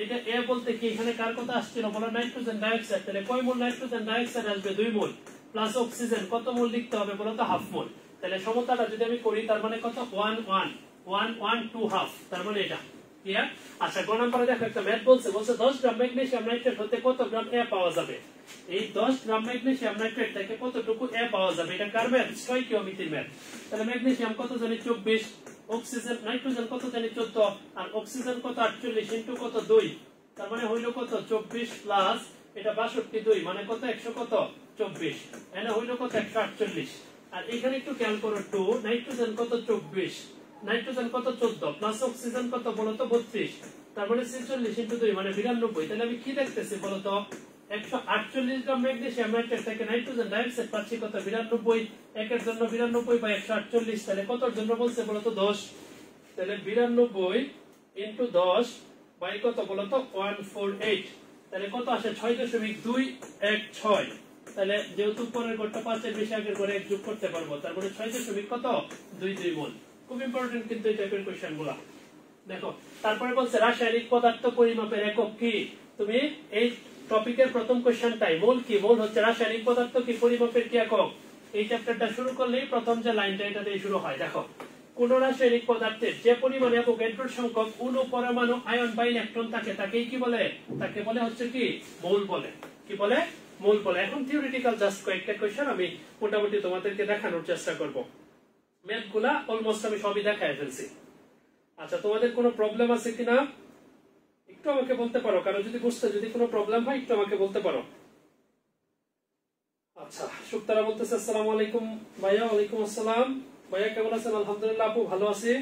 এটা এ বলতে কি এখানে কার কথা আসছিল বলো? Nitrogen dioxide. তাহলে কয় মোল নাইট্রোজেন ডাইঅক্সাইড আসবে? 2 মোল। প্লাস অক্সিজেন কত মোল লিখতে হবে বলো তো? হাফ মোল। তাহলে সমতাটা যদি আমি করি তার মানে কত? 1 1 1 1 2 হাফ, তার মানে এটা ক্লিয়ার। আচ্ছা গ নম্বরে দেখো একটা ম্যাথ বলছে 10 গ্রাম ম্যাগনেসিয়াম নাইট্রেট হতে কত গ্রাম এ পাওয়া যাবে। এই 10 গ্রাম ম্যাগনেসিয়াম নাইট্রেট থেকে কতটুকু এ পাওয়া যাবে? এটা কার ম্যাথ? স্টয়কিওমেট্রির ম্যাথ। তাহলে ম্যাগনেসিয়াম কত জানি? 24, অক্সিজেন নাইট্রোজেন কত জানি? 14, আর অক্সিজেন কত? 48 ইনটু কত? 2, তার মানে হইলো কত? 24 প্লাস এটা 62, 2 মানে কত? 100 কত? 24, এনে হইলো কত? 148। আর এখানে একটু খেয়াল করো 2, নাইট্রোজেন কত? 24, নাইট্রোজেন কত? 14 প্লাস অক্সিজেন কত বলতো? 32, তার মানে 46 ইনটু 2 মানে 92। তাহলে আমি কি দেখতেছি বলতো? 148 গ্রাম ম্যাগনেসিয়াম নাইট্রেট থেকে নাইট্রোজেন ডাইঅক্সাইড পাচ্ছি কত? 92। একের জন্য 92 বাই 148, তাহলে কতর জন্য বলছে বলতো? 10। তাহলে 92 ইনটু 10 বাই কত বলতো? 148, তাহলে কত আসে? 6.216। তাহলে যেহেতু পরের ঘরটা 5 এর বেশি আগের ঘরে 1 যোগ করতে পারবো, তার মানে 6.22 মোল। খুব ইম্পর্টেন্ট কিন্তু এই টাইপের কোশ্চেন গুলা। দেখো তারপরে বলছে রাসায়নিক পদার্থ পরিমাপের একক কি। তুমি এই টপিকের প্রথম কোশ্চেনটাই মোল কি? মোল হচ্ছে রাসায়নিক পদার্থ কি পরিমাপের কি একক। এই চ্যাপ্টারটা শুরু করলেই প্রথম যে লাইনটা এটা দিয়ে শুরু হয়। দেখো কোন রাসায়নিক পদার্থের যে পরিমাণে অ্যাভোগাড্রোর সংখ্যক অণু পরমাণু আয়ন বা ইলেকট্রন থাকে তাকেই কি বলে? তাকে বলে হচ্ছে কি? মোল বলে। কি বলে? মোল বলে। এখন থিওরিটিক্যাল জাস্ট কয়েকটা কোশ্চেন আমি মোটামুটি তোমাদেরকে দেখানোর চেষ্টা করব। ম্যাথগুলা অলমোস্ট আমি সবই দেখায় ফেলছি। আচ্ছা তোমাদের কোনো প্রবলেম আছে কিনা? আমাকে বলতে পারো, কারো যদি বুঝতে যদি কোনো প্রবলেম হয় একটু আমাকে বলতে পারো। আচ্ছা, সুক্তারা বলতেছে আসসালামু আলাইকুম ভাইয়া। ওয়ালাইকুম আসসালাম ভাইয়া, কেমন আছেন? আলহামদুলিল্লাহ আপু, ভালো আছি।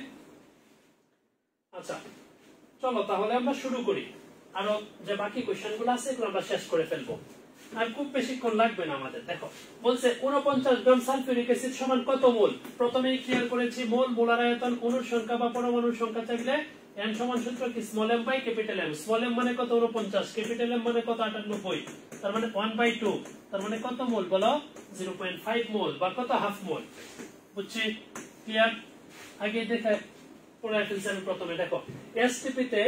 আচ্ছা চলো তাহলে আমরা শুরু করি। আরো যে বাকি কোশ্চেন গুলো আছে এগুলো আমরা শেষ করে ফেলবো, আর খুব বেশিক্ষণ লাগবে না আমাদের। দেখো বলছে 49 গ্রাম সালফিউরিক অ্যাসিড সমান কত মোল। প্রথমেই ক্লিয়ার করেছি মোল, মোলার আয়তন, অণুর সংখ্যা বা পরমাণুর সংখ্যা চাইলে এন সমান সূত্র কি small M by capital M. Small m মানে কত 49, ক্যাপিটাল এম মানে কত 98, তার মানে 1/2, তার মানে কত মোল বলো 0.5 মোল বা কত হাফ মোল। বুঝছি? ক্লিয়ার? আগে দেখে পড়ে ফেলছি আমি প্রথমে। দেখো এসটিপি তে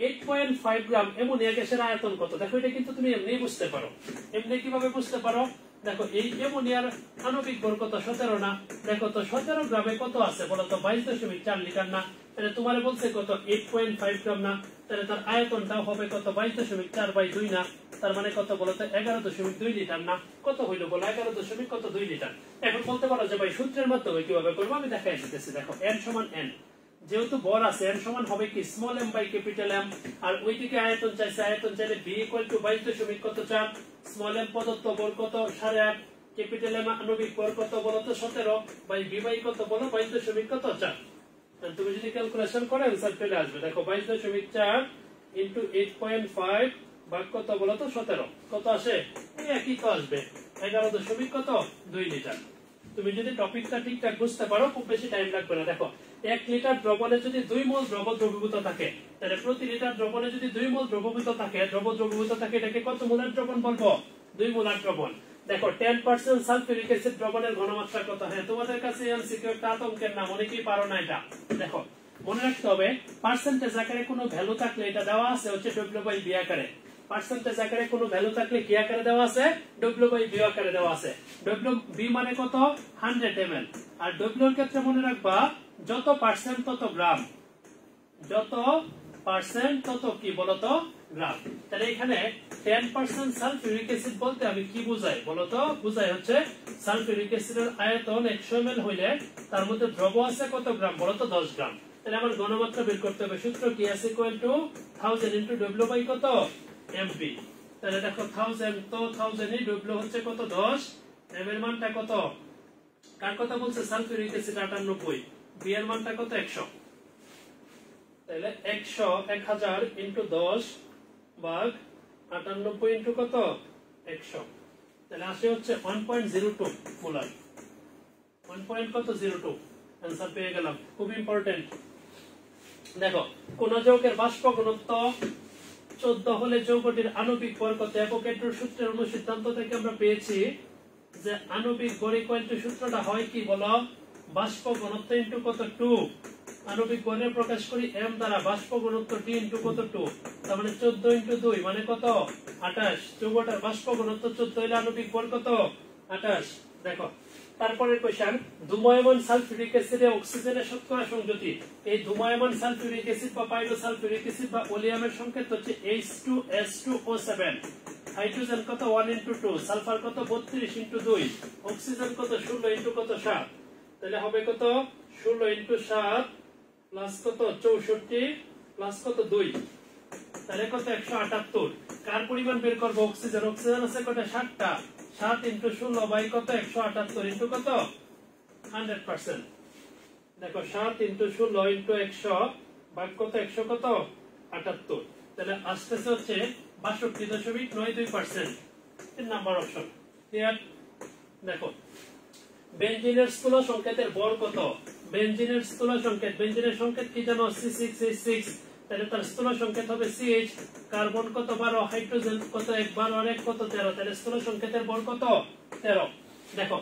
8.5 গ্রাম অ্যামোনিয়া গ্যাসের আয়তন কত। দেখো এটা কিন্তু তুমি এমনি বুঝতে পারো। এমনি কিভাবে বুঝতে পারো? দেখো এই অ্যামোনিয়ার আণবিক ভর কত 17 না। দেখো তো 17 গ্রামে কত আছে বলো তো 22.4 লিটার না। তাহলে তোমার বলছে কত 8.5 গ্রাম না, তাহলে তার আয়তনটাও হবে কত 22.4/2 না। তার মানে কত বলো তো 11.2 লিটার না। কত হইলো বলো 11.2 লিটার। এখন বলতে পারো যে ভাই সূত্রের মাধ্যমে কিভাবে করবো, আমি দেখাই দিতেছি। দেখো n সমান n, যেহেতু বর আছে n সমান হবে কি small M by capital M, আর ওইদিকে আয়তন চাইছে, আয়তন চাইলে b equal to 22.4, small M প্রদত্ত বর কত 8.5, ক্যাপিটাল এম আণবিক বর কত বলো তো 17 বাই b বাই কত বলো 22.4। তুমি যদি ক্যালকুলেশন করো आंसर চলে আসবে। দেখো 22.4 ইনটু 8.5 ভাগ কত বলো তো 17, কত আসে? এই একই তো আসবে 11.2 লিটার। তুমি যদি টপিকটা ঠিকঠাক বুঝতে পারো খুব বেশি টাইম লাগবে না। দেখো 1 লিটার দ্রবণে যদি 2 মোল দ্রব দ্রবীভূত থাকে, তাহলে প্রতি লিটার দ্রবণে যদি 2 মোল দ্রবীভূত থাকে, এটাকে কত মোলার দ্রবণ বলবো? 2 মোলার দ্রবণ। দেখো 10% সালফিউরিক অ্যাসিড দ্রবণের ঘনমাত্রা কত? হ্যাঁ তোমাদের কাছে এমসিকিউ একটা আতঙ্কের নাম, অনেকেই পারো না এটা। দেখো মনে রাখতে হবে পার্সেন্টেজ আকারে কোনো ভ্যালু থাকলে এটা দেওয়া আছে হচ্ছে w/b আকারে। পার্সেন্টেজ আকারে কোনো ভ্যালু থাকলে কি আকারে দেওয়া আছে? w/b আকারে দেওয়া আছে। w/b মানে কত 100 ml, আর w এর ক্ষেত্রে মনে রাখবা যত পার্সেন্ট তত গ্রাম, যত পার্সেন্ট তত কি বলতো গ্রাম। তাহলে এখানে 10% সালফিউরিক অ্যাসিড বলতে আমি কি বুঝাই বলতো? বুঝাই হচ্ছে সালফিউরিক অ্যাসিডের আয়তন 100 ml হইলে তার মধ্যে দ্রব আছে কত গ্রাম বলতো 10 গ্রাম। তাহলে আমার ঘনমাত্রা বের করতে হবে। সূত্র কি আছে? Equal to 1000 into w by কত mv। তাহলে দেখো 1000 তো 1000 এ w হচ্ছে কত 10, m এর মানটা কত? কার কথা বলছে? সালফিউরিক অ্যাসিড 98, b এর মানটা কত 100। তাহলে 100 1000 ইনটু 10 ভাগ 98 ইনটু কত 100, তাহলে আসে হচ্ছে 1.02 মোলার। 1.02 आंसर পেয়ে গেলাম। খুব ইম্পর্টেন্ট। দেখো কোন যৌগের বাষ্প ঘনত্ব 14 হলে যৌগটির আণবিক ভর কত? অ্যাভোগাড্রোর সূত্রের অনুসিদ্ধান্ত থেকে আমরা পেয়েছি যে আণবিক ভর ইকুয়াল টু সূত্রটা হয় কি বলো? বাষ্প ঘনত্ব ইনটু কত 2, আণবিক ভরের প্রকাশ করি m দ্বারা, বাষ্প ঘনত্ব t ইনটু কত 2, তার মানে 14 ইনটু 2 মানে কত 28। যৌগটার বাষ্প ঘনত্ব 14 হলে আণবিক ভর কত 28। দেখো তারপরের কোশ্চেন, ধূময়মান সালফিউরিক অ্যাসিডে অক্সিজেনের শতকরা সংযুতি। এই ধূময়মান সালফিউরিক অ্যাসিড বা পাইরোসালফিউরিক অ্যাসিড বা ওলিয়ামের সংকেত হচ্ছে H2S2O7, হাইড্রোজেন কত 1 ইনটু 2, সালফার কত 32 ইনটু 2, অক্সিজেন কত 16 ইনটু কত 7, তাহলে হবে কত 16 ইনটু 7 প্লাস কত 64 প্লাস কত 2, তাহলে কত 178। কার পরিমাণ বের করব? অক্সিজেন। অক্সিজেন আছে কত 7টা, 7 ইনটু 16 বাই কত 178 ইনটু কত 100%। দেখো 7 ইনটু 16 ইনটু 100 ভাগ কত 100 কত 78, তাহলে আসতেছে হচ্ছে 62.92%। 3 নাম্বার অপশন। ক্লিয়ার? দেখো বেনজিনের স্থূল সংকেতের ভর কত? বেনজিনের স্থূল সংকেত, বেনজিনের সংকেত কি জানো? C6H6, তাহলে তার স্থূল সংকেত হবে CH। কার্বন কত 12, হাইড্রোজেন কত 1, 12 আর 1 কত 13, তাহলে স্থূল সংকেতের ভর কত 13। দেখো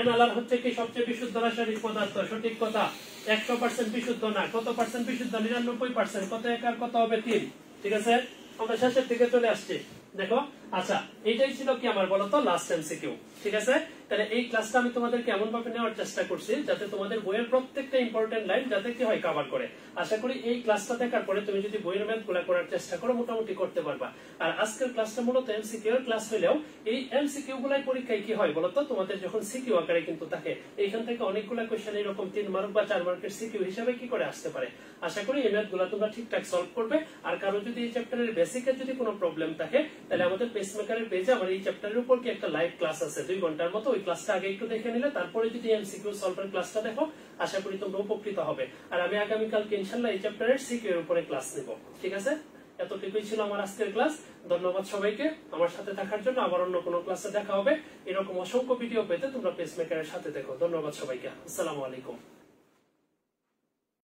NaR হচ্ছে কি সবচেয়ে বিশুদ্ধ রাসায়নিক পদার্থ, সঠিক কথা। 100% বিশুদ্ধ না, কত পার্সেন্ট বিশুদ্ধ? 99%। কত 1 আর কত হবে 3। ঠিক আছে, আমরা শেষের দিকে চলে আসছি। দেখো আচ্ছা এইটাই ছিল কি আমার বলতো লাস্ট এমসিকিউ। ঠিক আছে? তাহলে এই ক্লাসটা আমি তোমাদেরকে এমন ভাবে নেওয়ার চেষ্টা করছি যাতে তোমাদের বইয়ের প্রত্যেকটা ইম্পর্টেন্ট লাইন যাতে কি হয় কভার করে। আশা করি এই ক্লাসটা দেখার পরে তুমি যদি বইয়ের ম্যাথ গুলা করার চেষ্টা করো মোটামুটি করতে পারবা। আর আজকের ক্লাসটা মূলত এমসিকিউ এর ক্লাস হলেও এই এমসিকিউ গুলাই পরীক্ষায় কি হয় বলতো, তোমাদের যখন সিকিউ আকারে কিন্তু থাকে, এইখান থেকে অনেকগুলা কোশ্চেন এরকম 3 মার্ক বা 4 মার্কের সিকিউ হিসাবে কি করে আসতে পারে। আশা করি এই ম্যাথ গুলা তোমরা ঠিকঠাক সলভ করবে। আর কারো যদি এই চ্যাপ্টারের বেসিকের যদি কোনো প্রবলেম থাকে তাহলে আমাদের পেসমেকারের পেজে আমার এই চ্যাপ্টারের উপর কি একটা লাইভ ক্লাস আছে 2 ঘন্টার মতো, ওই ক্লাসটা আগে একটু দেখে নিলে তারপরে যদি এমসিকিউ সলভের ক্লাসটা দেখো আশা করি তোমরা উপকৃত হবে। আর আমি আগামীকালকে ইনশাআল্লাহ এই চ্যাপ্টারের সিকিউ এর উপরে ক্লাস নেব। ঠিক আছে? এতটুকুই ছিল আমার আজকের ক্লাস। ধন্যবাদ সবাইকে আমার সাথে থাকার জন্য। আবার অন্য কোনো ক্লাসে দেখা হবে। এরকম অসংখ্য ভিডিও পেতে তোমরা পেসমেকারের সাথে দেখো। ধন্যবাদ সবাইকে। আসসালামু আলাইকুম।